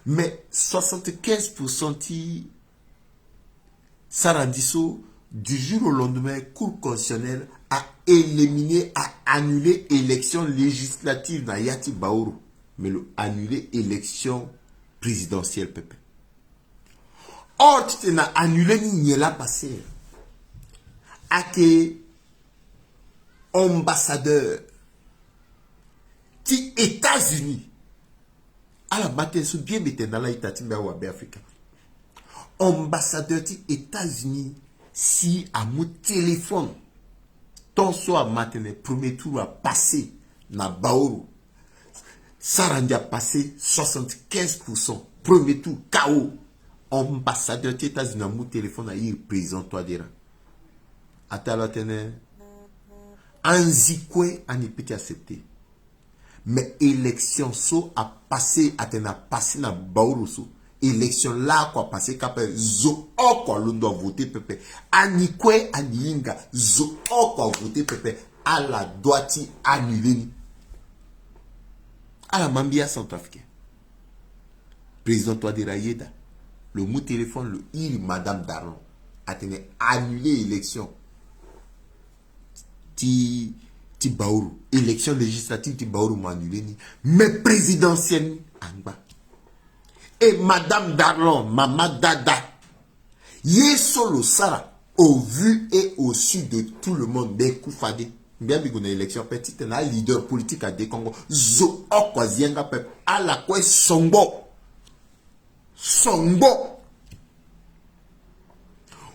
Mais 75% ti Sarandiso, du jour au lendemain, Cour constitutionnelle a éliminé, a annulé l'élection législative dans Yati Baouro. Mais le annulé l'élection présidentielle, Pepe. Or, tu t'es annulé ni là passé. À que ambassadeur qui États-Unis à la bataille sous bien mettre dans la Italie ou à Afrique. Ambassadeur qui États-Unis si à mon téléphone ton soir matin premier tour a passé na Baouro. Ça rend a passé 75%. Premier tour KO. Ambassadeur des États-Unis, mon téléphone a eu président toi dira. Atala tene. Anzikwe a pas accepté. Mais élection so a passé na Baouro so. Élection là quoi passé kapé zo quoi l'on doit voter pepe. Anikwe aniinga zo quoi voter pepe à la droite annulé. À la Mambia centrafricaine. Président toi dira yeda. Le mot téléphone, le il, Madame Darlon, a annulé l'élection. Ti Baourou. Élection législative, ti Baourou m'a annulé. Mais présidentielle, Angba. Et Madame Darlon, Mama Dada, Yesolo Sara, au vu et au su de tout le monde, Bekoufade. Bien que l'élection petite, un leader politique à Décongo, Zo Okwazienga Pep, à la quoi Songo. Songo.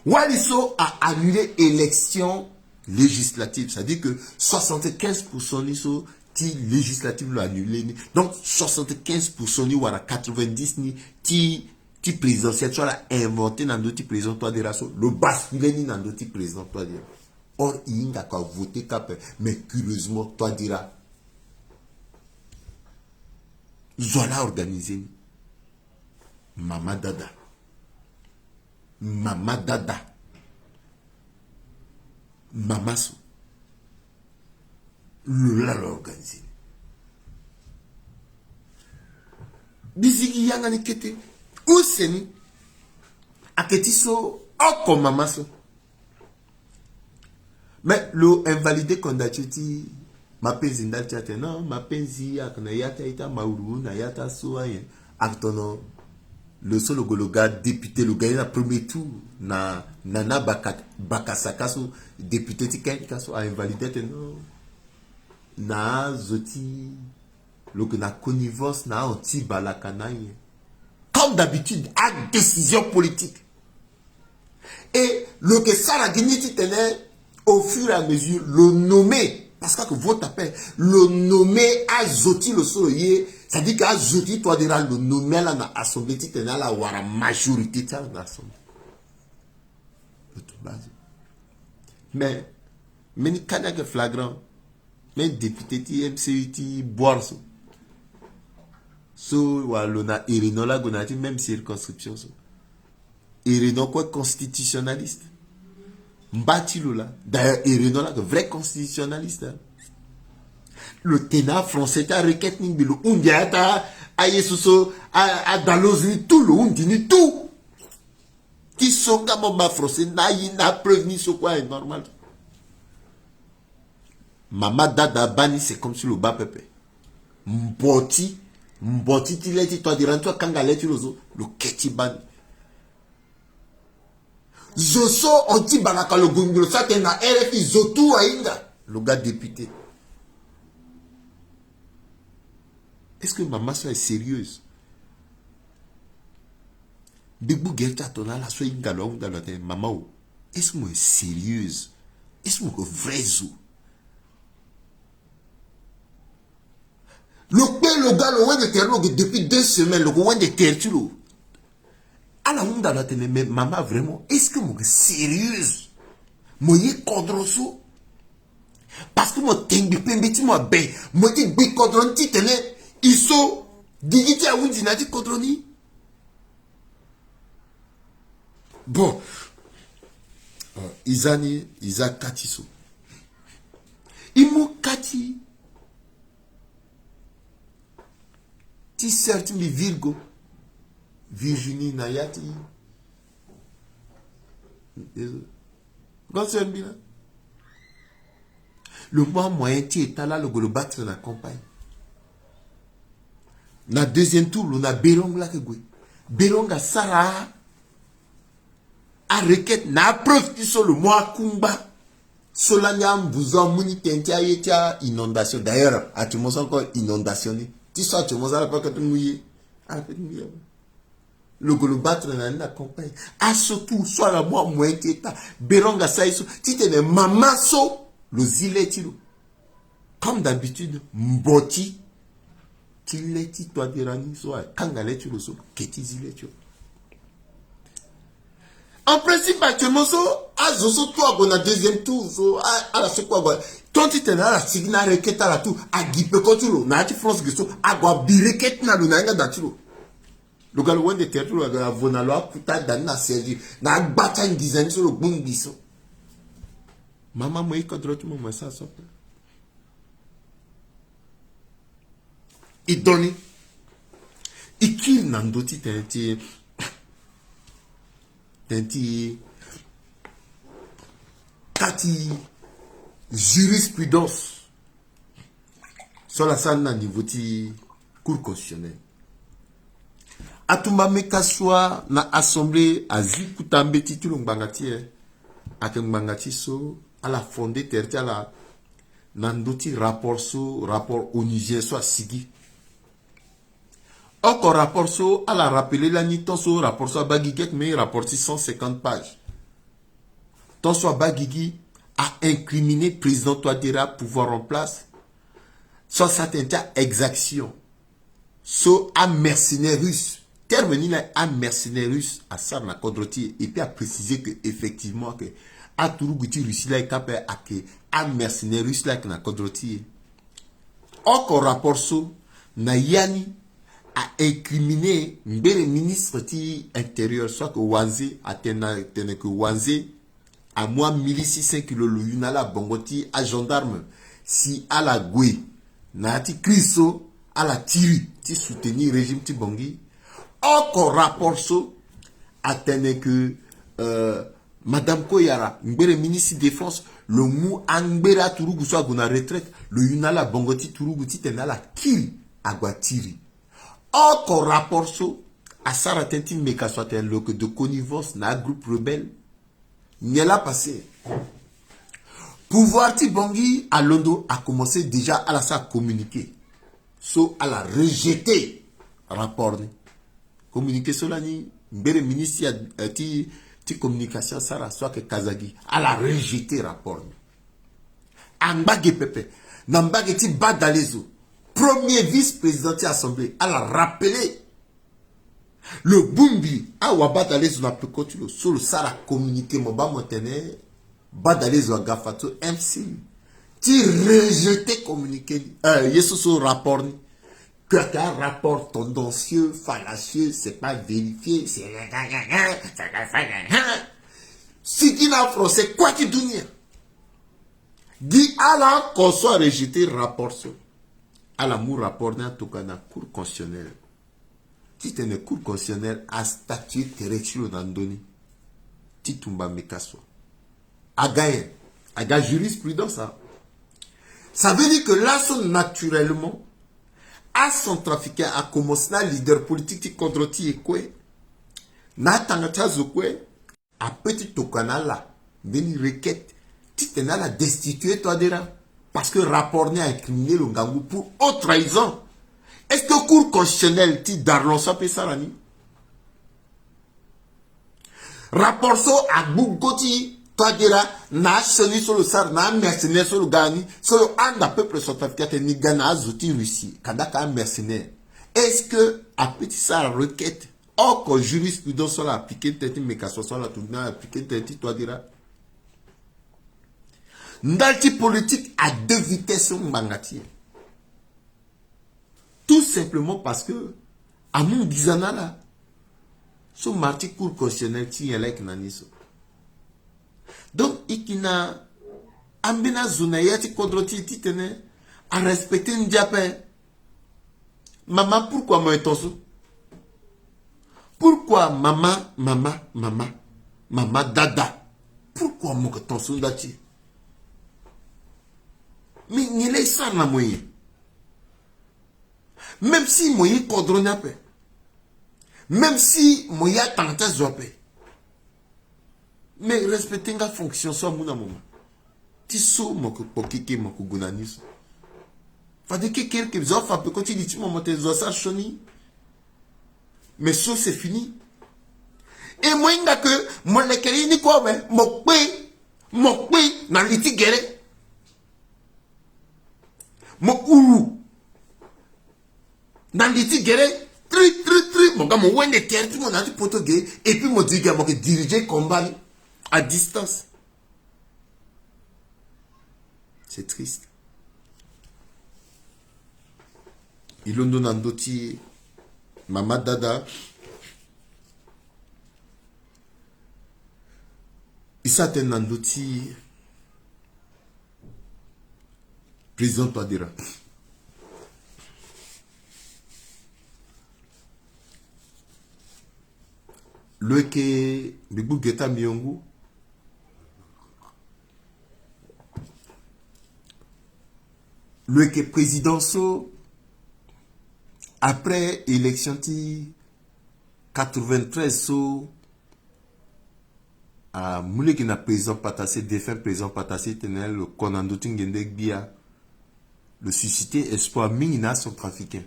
Waliso a annulé l'élection législative. C'est-à-dire que 75% niso ti législative l'ont annulé. Donc 75% ni wala 90 ni ti présidentiel soit la inventé dans notre président toi de raso. Le basculé ni dans notre président toi de. Or il n'a qu'à voter cap mais curieusement toi dira. Zola organisé. Mama Dada. Mama Dada. Mamaso. Le l'a organisé. Bizigi yanga ni kete. Où c'est ni? Aketiso. Oko mamaso. Mais le invalidé condamné ma penzi ndalchate non ma penzi akna yata ita mauru na yata soayen aktono le seul gologa député le gagné le premier tour na nana bakasaka so député tiken kaso a invalidé non na zoti le na connivence na anti balakana comme d'habitude à décision politique et le que ça la dignité tenait au fur et à mesure le nommer parce que votre appel le nommer à zoti le soye. Ça dit qu'à Zoti, toi, dira le nommer là dans l'assemblée, tu tenais la wara majorité dans l'assemblée. Mais ni canard flagrant, mais député ti MCU ti boire so. So walona irinola gonati même circonscription so. Irino quoi constitutionnaliste. Mbati là. D'ailleurs irinola vrai constitutionnaliste. Le ténat français ta requête ni bilo undiata ayesuso a dalozi tout le undini tout Ti songa mon bas français, na preuve ni sur quoi est normal. Mama dada bani, c'est comme si le bas pépé. Mboti ti leti, toi diran toi kanga leti lozo, le keti bani. Zoso onti banaka le gungulo, ça t'es na RFI, zotu ainda. Le gars député. Est-ce que maman soeur est sérieuse? Bigbu gerta tona la soeur inga long dans la tête, maman, est-ce que moi est sérieuse? Est-ce que moi vrai zo? Le gars, le de terre, depuis 2 semaines, le gars de terre, tu l'as. À la monde dans la télé, mais maman, vraiment, est-ce que moi sérieuse? Moi y condroso? Parce que moi tengi pembeti moi ben, moi ti bi condron ti tene, iso digiti a windi na ti condroni. Bon, Izani, Isa Katiso. Imo Kati. Ti certi mi Virgo. Virginie Nayati. Quand c'est bien. Le mois moyen ti est là, le golo battre dans la campagne. Na deuxième tour, on a Belong là que gwe. Belong a Sarah. A requête na preuve sur le mois Kumba. Solanyam vous en muni tentia yetia inondation. D'ailleurs, à tout le monde encore inondation. Tu sais, tout le monde a pas que tu mouillé. Le golo battre dans la campagne. A surtout, soit la mois moyen qui est là. Belong a ça, tu t'es maman so. Le zilet tilo. Comme d'habitude, mboti. Tileti toi dirani so. Kangale tilo so. Keti zilet tilo. En principe, actuellement, so, à Zoso, toi, on a deuxième tour, so, à la c'est quoi, ton titre, à la signal, requête à la tour, à Guipe, Cotulo, n'a-tu France, Gusto, à Guabireket, n'a l'unanga d'Atilo. Le gars, le one de terre, le gars, Vonaloa, putain, d'Anna, Sergi, n'a battu une dizaine sur le bon biso. Maman, moi, quand tu m'as ça, ça. Il donne, il kill Nandoti, Tenti Kati jurisprudence sur la salle na niveau ti cour constitutionnelle. Atumba meka soit na assemblée azi kutambe titulo mbangati mbangati so à la fondée terre la nandoti rapport onusien soit sigi. Encore rapport so, à la rappeler la nuit, ton so, rapport so, bagigek, mais rapport 150 pages. Ton so, bagigi, a incriminé président Touadéra, pouvoir en place, soit certaines exactions. So, a mercenaire russe. Terminé là, a mercenaire russe, à ça, na Kodroti, et puis a précisé que, effectivement, que, a Tourouguti Russie là, capé, à que, a mercenaire russe là, que na Kodroti. Encore rapport so, na yani, a incriminé le ministre ti intérieur, soit que Wanze a tenu que Wanze a moi 1600 kilos le yunala bongoti à gendarme si à la goué na ti kriso à la tiri ti soutenir régime ti bongi encore rapport so a tenu que Madame Koyara le ministre de défense le mou angbera turugu soit gona retraite le yunala bongoti turugu ti tenala kiri aguatiri. Encore rapport so, à Sarah Tintin Meka soit un loc de connivence dans un groupe rebelle. N'y a passé. Pouvoir Tibongi à Londo a commencé déjà à la communiquer. So, à la rejeter. Rapport. Communiquer cela ni, le ministre ti communication Sarah, soit que Kazagi, à la rejeter rapport. Ambage Pepe, Nambage ti Badalezo. Premier vice-président de l'Assemblée, à la rappeler le Bumbi, à Wabatale sur la pécotule, sur le Sara communiqué, mon bas montané, Badale sur la gafato, MC, tu rejeté communiqué, Yesu sur rapport, que un rapport tendancieux, fallacieux, c'est pas vérifié, c'est. Si qui n'a français, quoi qu'il donne, dit à la qu'on soit rejeté rapport sur. À l'amour rapport dans tout cas dans cour constitutionnelle. Si tu es une cour constitutionnelle à statut territorial dans donné. Titumba Mekaso. Aga jurisprudence. Ça veut dire que là, naturellement, à son trafiquant, a commencé à leader politique contre Tiekwe. Na tangata zokwe, a petit tokana là, veni requête, titena la destituer toi déjà. Parce que rapport n'est incriminé le Ngangou pour haute trahison. Est-ce que le cours constitutionnel dit d'Arlon Sapé Sarani? Rapport so à Bougoti, toi déjà, n'a cheni sur le sar, n'a mercenaire sur le Gani, sur le anda peuple centrafricain, ni Ghana, Zouti, Russie, Kadaka mercenaire. Est-ce que, à petit ça, requête, or que jurisprudence soit appliquée, tête, mais qu'à soit la tournée, appliquée, tête, toi déjà. Ndalti politique à deux vitesses, Mbangati. Tout simplement parce que, à mon disana là, ce marti cour constitutionnel, il y a là qui n'a niso. Donc, il a ambena zonayati kodroti titene à respecter Ndiape. Maman, pourquoi moi étonso? Pourquoi maman, dada? Pourquoi moi étonso dati? Mais il est ça na moyen. Même si moyen kodronyape. Même si moyen tanta zope. Mais respecter la fonction soit mon moment. Tiso moko pokike moko gunanis. Fade que quelques offres un peu quand il dit mon tes ça choni. Mais ça c'est fini. Et moi inga que mon lekeli ni quoi mais mokwe na liti gere. Mokou na liti gere tri mon gars mon wende terre tout mon a du portugais et puis mon diga mon diriger combat à distance. C'est triste. Il en donne un dossier. Mama Dada. Il s'attend un dossier. Président Touadéra. Le que Bibou Geta Miongo. Le que président so après élection 93 so a moulé qui n'a président patassé défunt président patassé tenel le konando tingende bia le suscité espoir ming na son trafiquant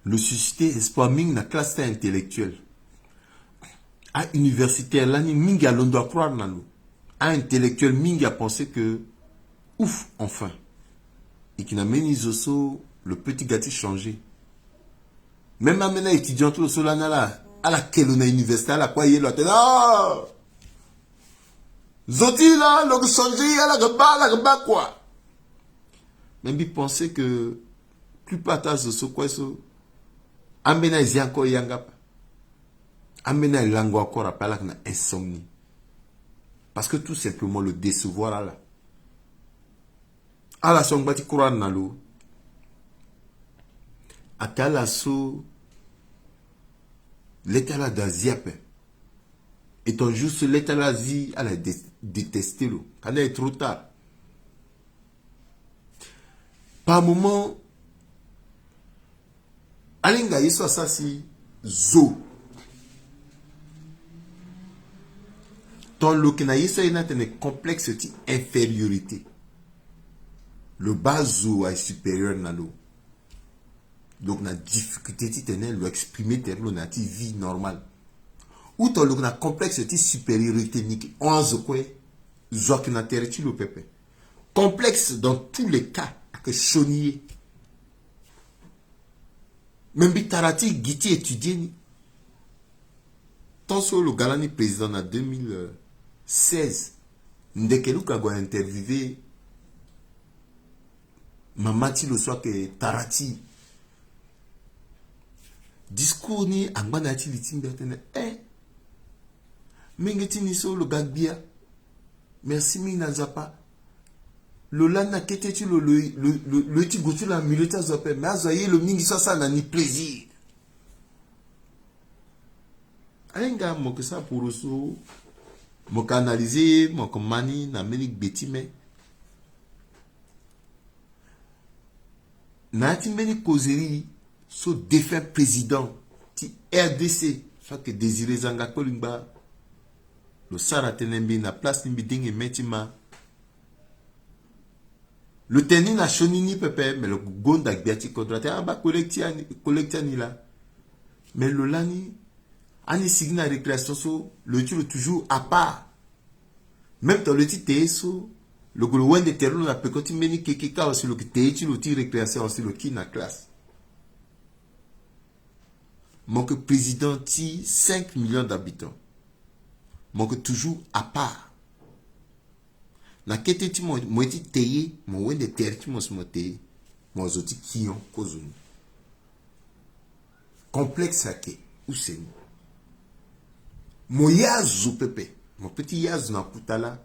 le suscité espoir ming na classe intellectuelle à universitaire là ni ming a l'on doit croire nano à intellectuel ming a pensé que ouf enfin et qui n'a mené Zoso, le petit gâti changé. Même à maintenant, étudiant tout le solana là, à laquelle on a université, à la quoi il est là, ah! Zoti là, le changé, à la gaba, quoi. Même il pensait que, plus pas tard, Zoso, quoi, so, amena il y a encore yangap. Amena il langue encore, à la insomnie. Parce que tout simplement, le décevoir là. À la songbati Quran nalo atala so l'état là d'Aziape et ton juste l'état là zi à la détester lo quand il est trop tard par moment alinga yiso ça si zo ton lo kena yiso ina tene complexe ti infériorité. Le bas est supérieur à l'eau. Donc, la difficulté de l'exprimer dans la vie normale. Ou tu as un complexe de supériorité. On a un complexe dans tous les cas. Que chonier. Même si tu as étudié. Tant sur le galani président en 2016. Dès que tu as interviewé. Mamati le soit que Tarati. Discours ni angbanati litimbertene. Mengeti niso le gagbia. Merci mina zapa. Le lana ketetu le ti gotu la milita zope. Mais azoye le mingi ça n'a ni plaisir. Alenga mon que ça pour ça mon canaliser mon mani na meni betime na ti meni causerie so défunt président ti RDC soit que Désiré Zanga Kolingba le Sara tenembi na place nimbi dingue metima le teni na chonini pepe mais le gonda biati kodrate aba collectiani là mais le lani ani signa récréation so le tu toujours à part même dans le titre so le groupe de terreau la pekoti meni kekeka aussi le te le ti récréation aussi le qui na classe mon que président ti 5 millions d'habitants mon que toujours à part na kete ti mo ti teye mo wende terre ti mo se mo teye mo zoti kion kozuni complexe ake useni mon yazo pepe mon petit yazo na putala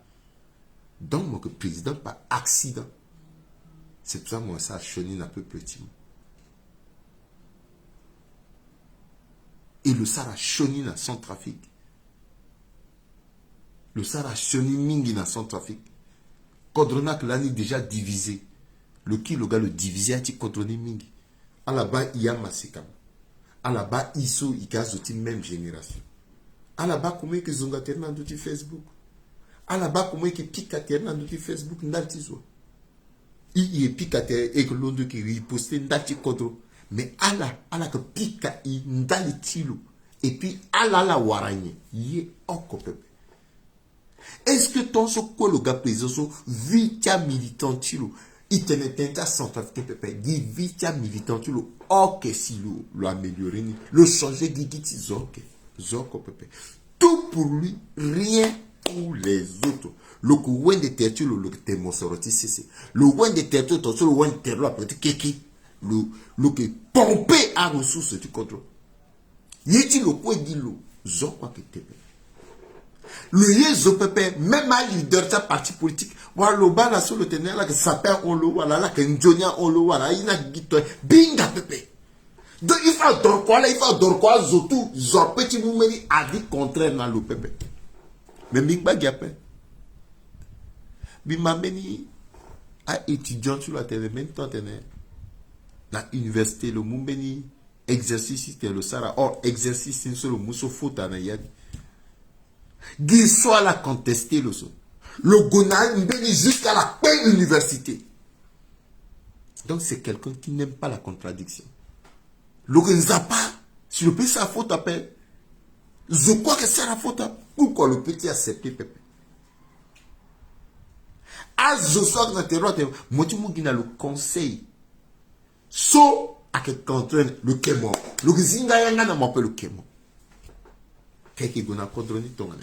donc mon que président par accident c'est pour ça moi ça choni un peu petit et le Sara choni na sans trafic le Sara choni mingi na sans trafic Kodronak l'année déjà divisé le gars le divisé a ti kodroni mingi à la bas il y a masekam à la bas iso il a zoti même génération à la bas comment que zonga terna dans Facebook à la bas comment que pika terna dans Facebook ndaltizo il est pika terre et que l'on qui riposte ndalti kodro mais à la que pika i ndalitilo et puis à la waranye yé okopepe. Est-ce que ton so quoi le gars président so vitia militant tilo il tenait tenta centrafricain pepe dit vitia militant tilo ok si lo améliorer ni le changer gigiti zoko pepe tout pour lui rien pour les autres le coin de terre le témoin sorti c'est le coin de terre tout le coin de terre après keki le que pomper à ressources du contrôle yeti le coin dit lo zoko que tepe le yezo pepe même à leader de parti politique voilà le bas là sur le teneur là que s'appelle on le voilà là que Njonia on le voilà il n'a guito binga pepe donc il faut dormir quoi là il faut dormir quoi zotou zor petit moumeni a dit contraire dans le pepe mais mingba gape bimameni a étudiant sur la télé même temps la université le moumeni exercice c'était le Sara or exercice sur le mousso faute à yadi Guy soit la contesté le son. Le Gona jusqu'à la paix université. Donc c'est quelqu'un qui n'aime pas la contradiction. Le Genzapa, si le petit sa faute appelle, je crois que c'est la faute. Pourquoi le petit accepté Pepe? À je sois dans tes rois, moi tu m'as le conseil. So à quel contrainte le Kémo. Le Zinga Yanga n'a m'appelle le Kémo. Qu'est-ce qu'il y a contre ton année?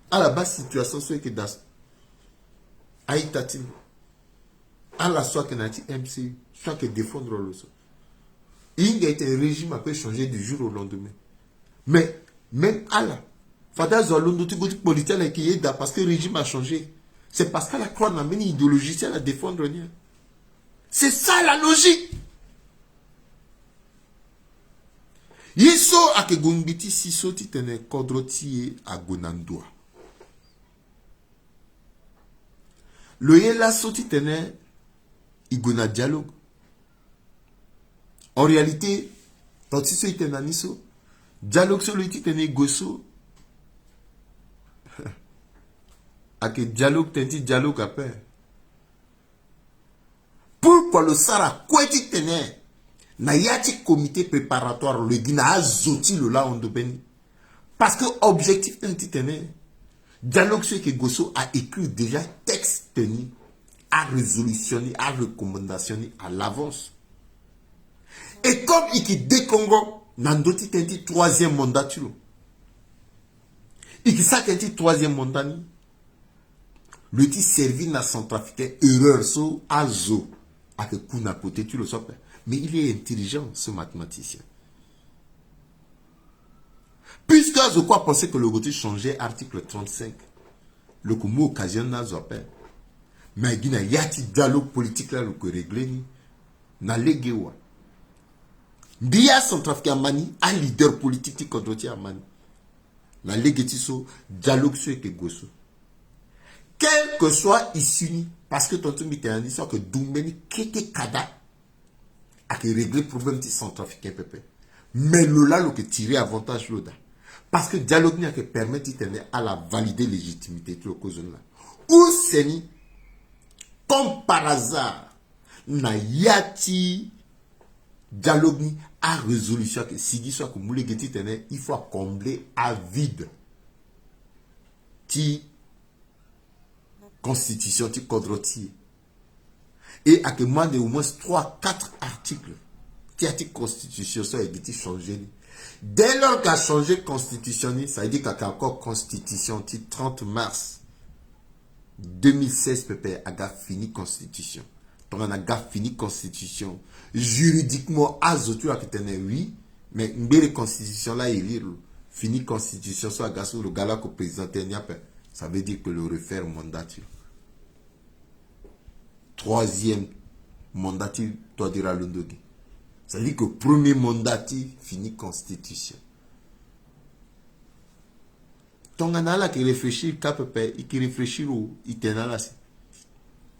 À la base situation c'est que dans Aïtatin à la soit que nati MC soit que défendre le sol il y a été un régime a peut changer du jour au lendemain mais même à la fada zolando tu goûtes politique qui est parce que le régime a changé c'est parce qu'à la croix n'a une idéologie c'est la défendre rien c'est ça la logique yeso a que gongiti si soti tene kodroti a gonandoa. Le yela soti tene igona dialogue. En réalité, tant si so itena niso dialogue sur le tene goso. A que dialogue tenti dialogue à paix. Pourquoi le Sara quoi ti tene na yati comité préparatoire le gina azoti le la ondobeni parce que objectif tenti tene dialogue ce que Gosso a écrit déjà texte tenu à résolutionner, à recommandationner à l'avance. Et comme il qui décongo, nandoti tenti troisième mandat tu il qui ça tenti troisième mandat ni le ti servi na centrafricain erreur so azo à que kuna côté tu le sais mais il est intelligent ce mathématicien. Puisque je crois penser que le côté changeait article 35, le mot occasion n'a pas. Mais il y a un dialogue politique là que réglé ni na legewa. Bia Centrafrique Mani, un leader politique qui contrôle Mani. La légitiso, dialogue sur que gosso. Quel que soit issu, parce que tonton Mitterrand dit que Doumeni kete kada a que régler le problème du Centrafricain pépé. Mais le là, le que tirer avantage l'autre. Parce que dialogue n'a que permettre à la valider légitimité de la cause là. Ou c'est comme par hasard, na yati dialogue ni a résolution que si soit que moule geti tene, il faut combler à vide ti constitution ti quadrotier et à que moins de au moins 3-4 articles qui article constitution ça est changé. Dès lors qu'a changé constitution, ça veut dire qu'il y a encore constitution ti 30 mars 2016 pépé a fini constitution. Donc on a fini constitution juridiquement azotu a ketene oui mais une constitution là il lire fini constitution soit gasso le gala que président ça veut dire que le refaire mandature. Troisième mandature toi dira l'ondogi. Ça veut dire que premier mandature fini constitution. Donc on a là qui réfléchit capé et qui réfléchit ou il tena là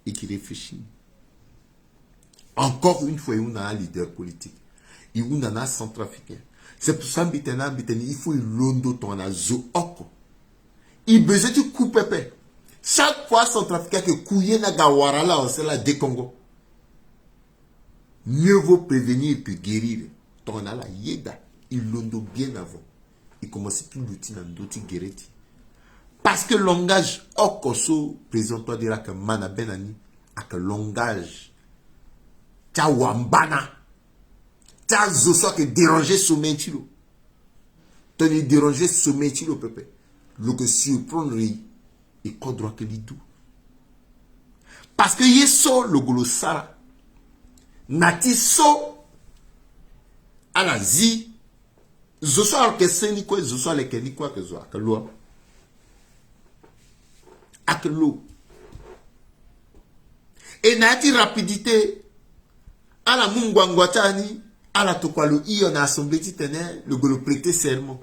et qui réfléchit. Encore une fois, il y a un leader politique. Il y a un centrafricain. C'est pour ça que il faut l'ondo ton azo oko. Il besoin de couper pépé. Chaque fois centrafricain que kouye na gawara là on se la de Congo. Mieux vaut prévenir que guérir. Ton a la yeda. Il l'ondo bien avant. Il commence tout l'outil dans d'autres guériti. Parce que langage oko so présente-toi dira que mana benani a que langage ta wambana ta zoso que déranger sommet tilo toni déranger sommet tilo pépé le que surprendre et quoi droit que lidou parce que yeso le golo sara nati so à la zi zoso alors que c'est ni quoi zoso les que ni quoi que zo que l'eau à que l'eau et nati rapidité à la mungwangwatani, à la tokwalo, il y a assemblée titane, le golo prêter serment.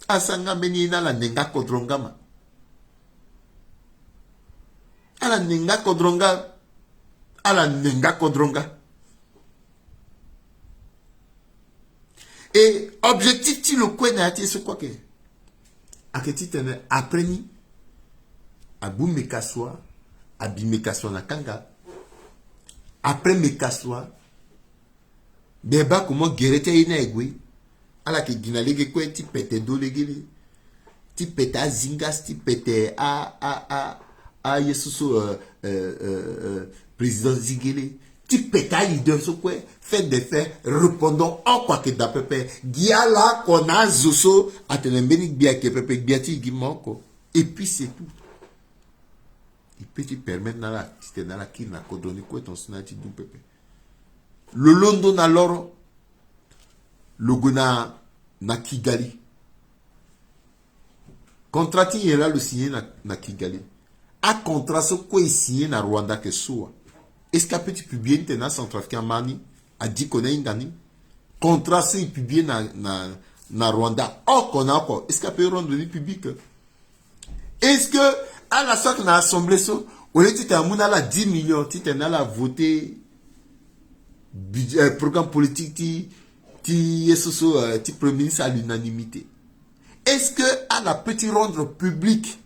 À sanga meni na la nenga kodrongama. À la nenga kodronga, à la nenga kodronga. Et objectif ti le kwen na ce quoi que. À que titane après ni, à boumekaswa, à bimekaswa na kanga. Après mes cassois, débat comment guérir tes égouis, à la qui guinale quoi, tu pètes dos les guillemets, tu pètes à zingas, tu pètes à Yesuso président Zingele, tu pètes à leader sur quoi, fait des faits, répondons en quoi que d'apépé, guiala qu'on a zoso, à tenembénik bien que pépé, biati guimanko, et puis c'est tout. Il peut te permettre dans la qui n'a qu'au donné quoi ton snati du pépé. Le London alors, le Gona na Kigali. Contrat est là le signé na Kigali. A contrat ce quoi est signé na Rwanda que soit. Est-ce qu'à petit publier na Centrafricain Mani a dit qu'on a une gani. Contrat c'est publié na Rwanda. Oh qu'on a encore. Est-ce qu'à peut rendre le public? Est-ce que à la sorte na assemblée so au lieu tu as la 10 millions tu t'en as la voté programme politique ti premier ministre à l'unanimité. Est-ce que à la petit rendre public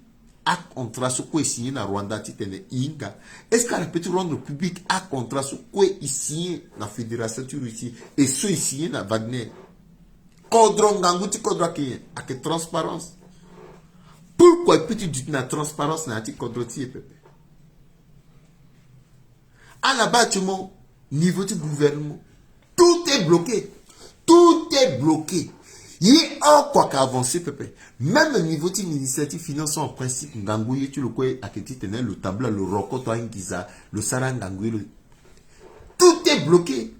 à contrat ce quoi signé na Rwanda ti t'en inga? Est-ce qu'à la petit rendre public à contrat ce quoi signé na fédération Russie et ce signé na Wagner kodrongangu ti kodra ki à que transparence. Pourquoi peux-tu dire la transparence n'a pas contre pépé? À la bâtiment, niveau du gouvernement, tout est bloqué. Tout est bloqué. Il y a encore qu'à avancer, pépé. Même au niveau du ministère des Finances, en principe, Ngangouye, tu le quoi, à qui tu tenais le tableau, le rokoto, le sarangangouye, tout est bloqué.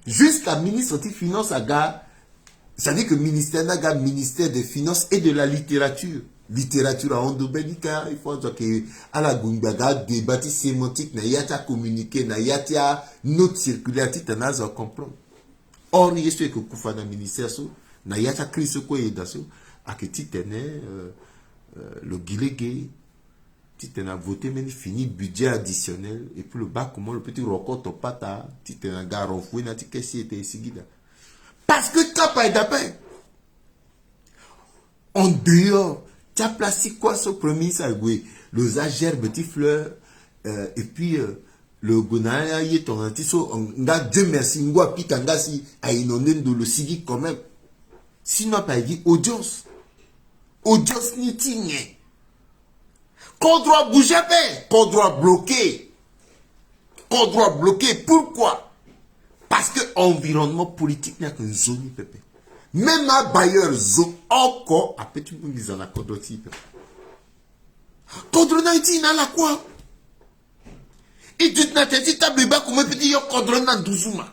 Jusqu'à ministre des Finances, ça veut dire que ministère des Finances et de la littérature. littérature en Dobenika, il faut que à la Gumbaga débat sémantique, na yata communiquer, na yata note circulaire, titana za comprendre. Or, il y a ce que Koufana ministère, na yata crise quoi et d'asso, à que titane le guilégué, titana voté, mais fini budget additionnel, et puis le bas, comment le petit rocotte au pata, titana garon foué, na tikesi était ici. Parce que Kapa est d'après. En dehors, tu as placé quoi ce premier sagoué? Le agère, petit fleur, et puis le gonaya y est ton antiso, on a Dieu merci, ngwa pikanga si a inondé de le sigi quand même. Sinon, pas dit audience. Audience ni tigne. Qu'on doit bouger, qu'on doit bloquer. Qu'on doit bloquer. Pourquoi? Parce que l'environnement politique n'a qu'une zone pépé. Même un bailleur zone encore a petit peu mis en accord d'autres. Contre Haïti, il a la quoi? Et tu n'as pas dit table bas comme petit yo contre nan douzouma.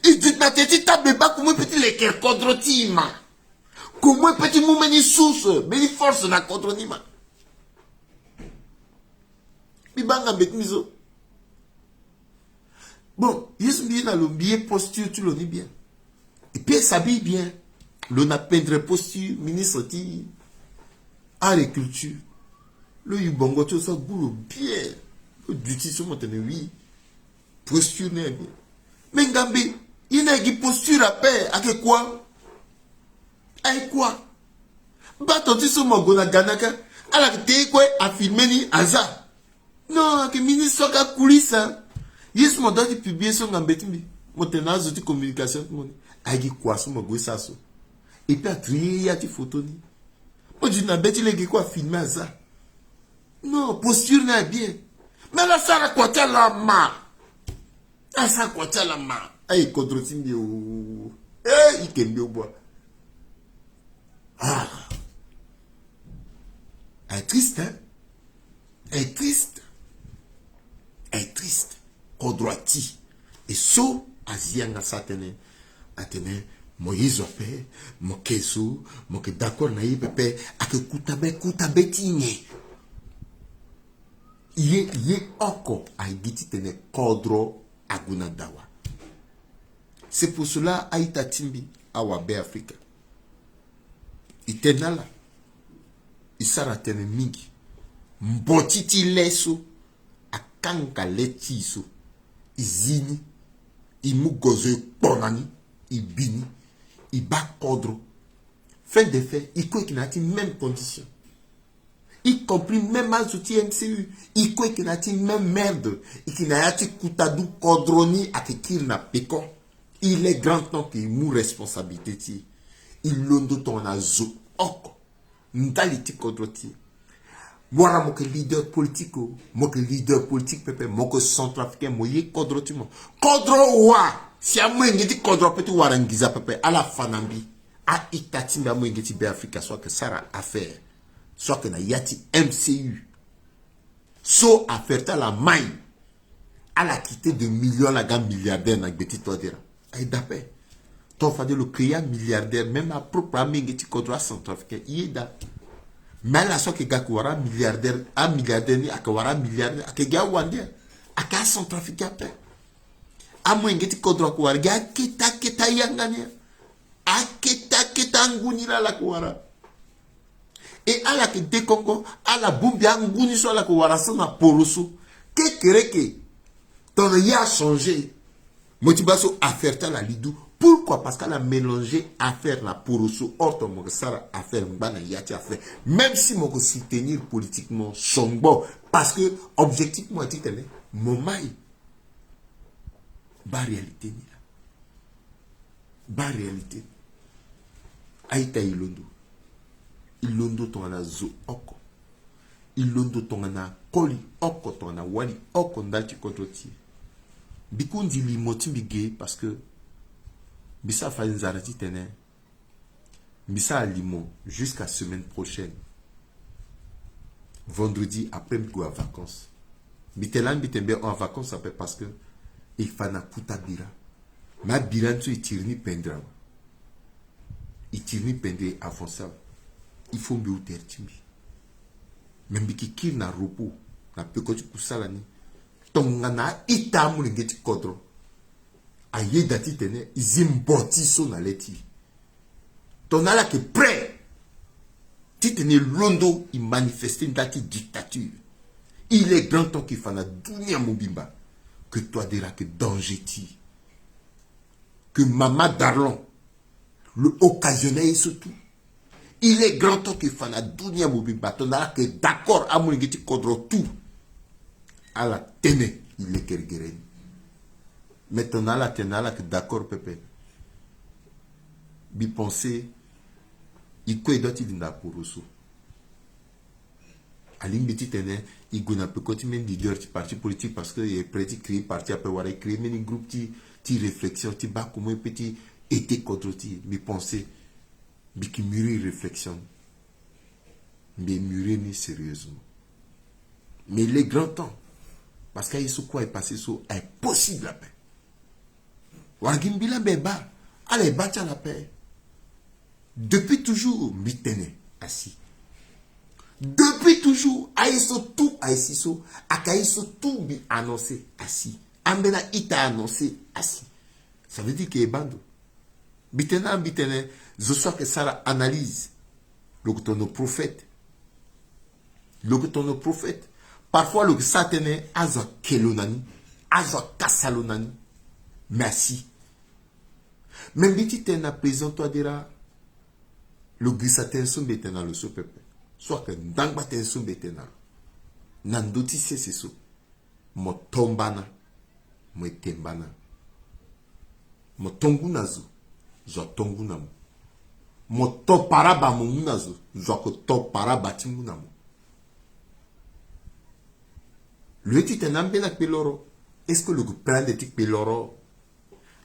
Et tu n'as pas dit table bas comme petit les ker contre tima. Comme petit moumeni source, mais force na contre nima. Bibanga bet miso. Bon, il y a le billet posture, tu le dis bien. Et puis, il s'habille bien. L'on a peindre posture, ministre de agriculture. Le Yubongo, tout ça, boulot bien. Le duty, sur mon tenue, oui. Posture, n'est bien. Mais Ngambi, il y a une posture à paix. Avec quoi? Avec quoi? Batonti, sur mon gona ganaka. Alors, tu es quoi? À filmer ni hasard. Non, que ministre soit coulisse. Yes, mon doigt de publier son Ngambetimi. Mon tenant de communication. Aïe quoi sur mon goussasso. Et puis à trier, il y a des photos. Moi, je n'ai pas dit les quoi filmer ça. Non, posture n'est bien. Mais là, ça, quoi, tu as la main. Ah, ça, quoi, tu as la main. Aïe, contre Timio. Eh, il kembe au bois. Ah. Elle est triste, hein. Elle est triste. Elle est triste. Kodroiti. Et so, Azianga Satene. Atene, Moïse Opé, Mokesu, Moke d'accord naïe pepe, ake kutabe tinye. Ye oko, aïgiti tene kodro agunadawa. C'est pour cela, Aïta Timbi, Awabe Africa. Itenala. Isara tene mingi. Mbotiti leso, akanka letiso. Izini, imugozo ponani. Ibini, Iba Kodro. Fin de fait, il croit qu'il n'a pas même condition. Y compris même à outils MCU. Il croit qu'il n'a pas même merde. Et qu'il n'a pas Koutadou Kodroni à qu'il n'a pécon. Il est grand temps qu'il mou responsabilité. Il l'ondo ton azo. Oko. Ndaliti Kodroti. Moi, mon leader politique, mon leader politique, pepe, mon centrafricain, mon yé Kodroti. Kodro wa. Si à moi, il dit qu'on peut tout warangiza pepe à la fanambi, à itatimba moi, il dit Africa, soit que ça a affaire, soit que na yati MCU, so affaire ta la main, à la quitter de millions la gamme milliardaire na gbeti toi dira. Aïe d'après, ton fade le créa milliardaire, même à propre ami ngeti kodra centrafricain, yeda. Mais la soit que gakwara milliardaire, a milliardaire ni akawara milliardaire, akega wande, aka centrafricain pe. Amwe ngeti kodro kuwara ga kita yangania aketa ngunira la kuwara et ala ke de Congo ala bumbia nguni so la kuwara sana poroso que kereke ton ya a changé motivaso affaire ta la lidou. Pourquoi? Parce qu'elle a mélangé affaire la poroso orto mo sara affaire mbana yati affaire même si mo ko soutenir politiquement son bon parce que objectivement titene mon mai. Bas réalité ni là. Bas réalité. Aïta ilondo. Ilondo ton ana zo oko. Ilondo ton ana koli oko ton ana wali oko ndalti kotroti. Bikundi li moti bigé parce que bisa fa nzarati tene. Bisa à limon jusqu'à semaine prochaine. Vendredi après me à vacances. Bitelan bitembe en vacances après parce que il fana kuta bira. Ma bilan tu itirni pendra. Itirni pendre avançable. il faut me outertimbi. Même si qui na repos, na pekoti kusalani, tongana itamu ngeti kodro. Aye dati tene, izimboti so na leti. Tonala que prêt. Titene londo, il manifeste une dati dictature. Il est grand temps qu'il fasse la dunia mobimba. Que toi dira que danger ti. Que Mama Darlon, le occasionnel surtout. Il est grand temps qu'il fasse la dunia mobimba. Tonala que d'accord à mon ngeti kodro tout. À la tene, il est kergeren. Maintenant la tenala que d'accord pépé. Bi penser il quoi doit il n'a pour aussi. Alim petit tene il gona peut continuer leader du parti politique parce que il est prêt à créer parti après avoir créé un groupe ti réflexion ti bas comment petit été contre ti bi penser bi qui mûrir réflexion. Mais mûrir ni sérieusement. Mais il est grand temps parce qu'il y a quoi est passé sur impossible la paix. Wargimbila beba, allez battre la paix. Depuis toujours, mitene assis. Depuis toujours, aïso tout aïsiso, akaïso tout bi annoncé assis. Ambena ita annoncé assis. Ça veut dire qu'il est bando. Bitene, je sois que ça analyse. Le ton prophète. Parfois le satene azo kelonani, azo kasalonani. Merci. Même si tu es présent, toi dira le gusaten son betena le so pepe. Soit que dangba ten son betena. Nandoti c'est so. Mo tombana, mo tembana. Mo tongunazo, zo tongunamo. Mo to paraba mo munazo, zo ko to paraba timunamo. Le titre n'a bien peloro. Est-ce que le plan de tic peloro?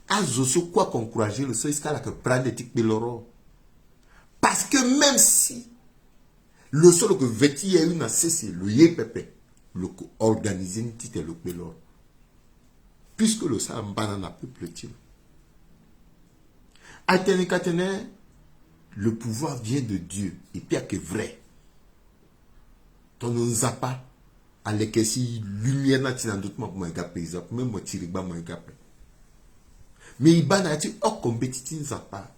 Azoso quoi qu'encourager le soir jusqu'à la que prendre des tics peloro. Parce que même si le seul que vêti a une cessé, le yé pépé, le organiser une petite le peloro. Puisque le sang banana peu petit. Atene katene, le pouvoir vient de Dieu. Et puis que vrai. Ton nzapa, à l'équesi, lumière n'a pas d'autre pour moi, par exemple, même moi, tiriba, moi, gapé. Mais il a dit, oh, compétitif, ça pas.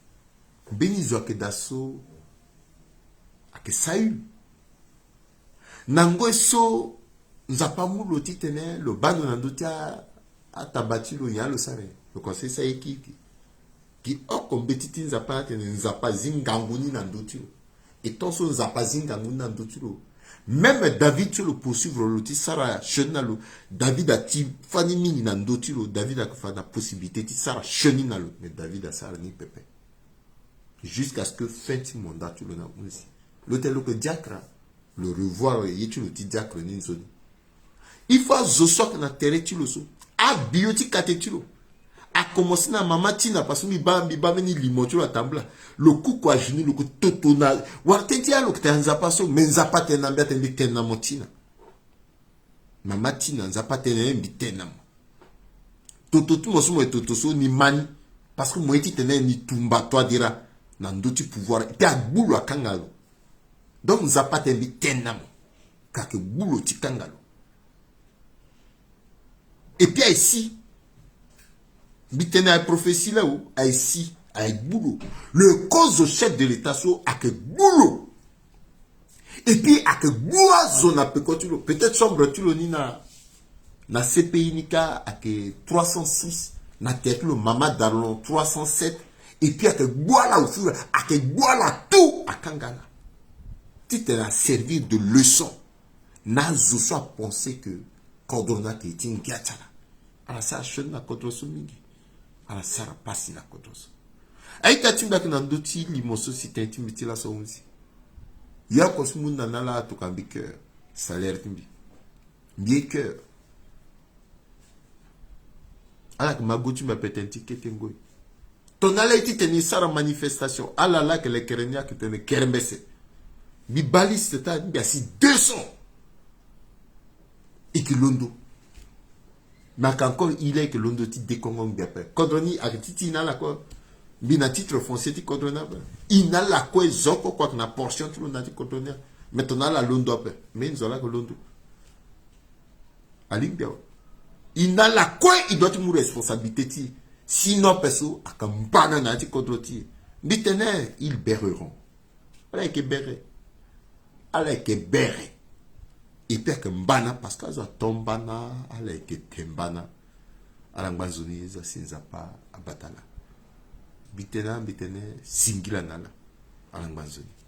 Benizo que dasso, a que ça eu. Nango so, nzapa mou le titene, le ban de nandotia, a tabati le ya le sare. Le conseil ça équipe. Qui, oh, compétitif, ça pas, nzapa zinganguni nandotio. Et ton son nzapa zinganguni nandotio. Même David, tu le poursuivre, le Sarah Chenalo. David a ti fani mini nandotilo. David a fait la possibilité de Sarah Cheninalo. Mais David a Sarah ni pépé. Jusqu'à ce que fin de mandat, tu le n'as aussi. L'hôtel que diacre, le revoir, et tu le petit diacre ni zone. Il faut zosok na terre tu le so. A biotique katetilo. A commencé na mama tina parce que mi ba meni limotu la table. Le coup quoi genou le coup totona. Wa tentia lo ktenza paso menza pate na mbia tembi tena motina. Mama tina nza pate na mbi tena. Toto tu mosumo totoso ni mani parce que moi ti tena ni tumba toi dira na ndoti pouvoir et puis a boulot a kangalo. Donc nza pate mbi tena mo. Kake boulot ti kangalo. Et puis ici Bitene a prophétie là où, ici, avec boulot. Le cause au chef de l'État, so, avec boulot. Et puis, avec boulot, peut-être sombre, tu le na CPI nika, avec 306, na tête le Mama Darlon 307, et puis avec boulot là, avec boulot là, tout, à Kangala. Tu t'es à servir de leçon. Na zo a pensé que, Cordona qui est une gâchara. Alors ça, je ne contre ce mingi. Alors ça passe la côte. Aïta timba que nan doti limoso si t'intimité la sonzi. Ya kosmun nanala to kambi cœur. Salaire timbi. Bien cœur. Alors que ma goutu m'a pété un ticket tengoy. Ton alaïti teni sara manifestation. Allah là que les kerenya qui teni kerembese. Bi balis c'est bi asi 200. Et que londo. Mais encore il est que l'on doit décongong bien. Quand on y a titi na la quoi bina titre foncier ti kodona il n'a la quoi zoko quoi na portion tout na ti kodona maintenant la londo pe mais nous la ko londo aling dia il n'a la quoi il doit mu responsabilité ti sinon perso akambana na ti kodoti bitene ils berreront ala ke berre ala ke berre et puis que mbana parce que ça tombana ala ke tembana ala ngbanzoni za sinza pa abatala bitene singila nana ala ngbanzoni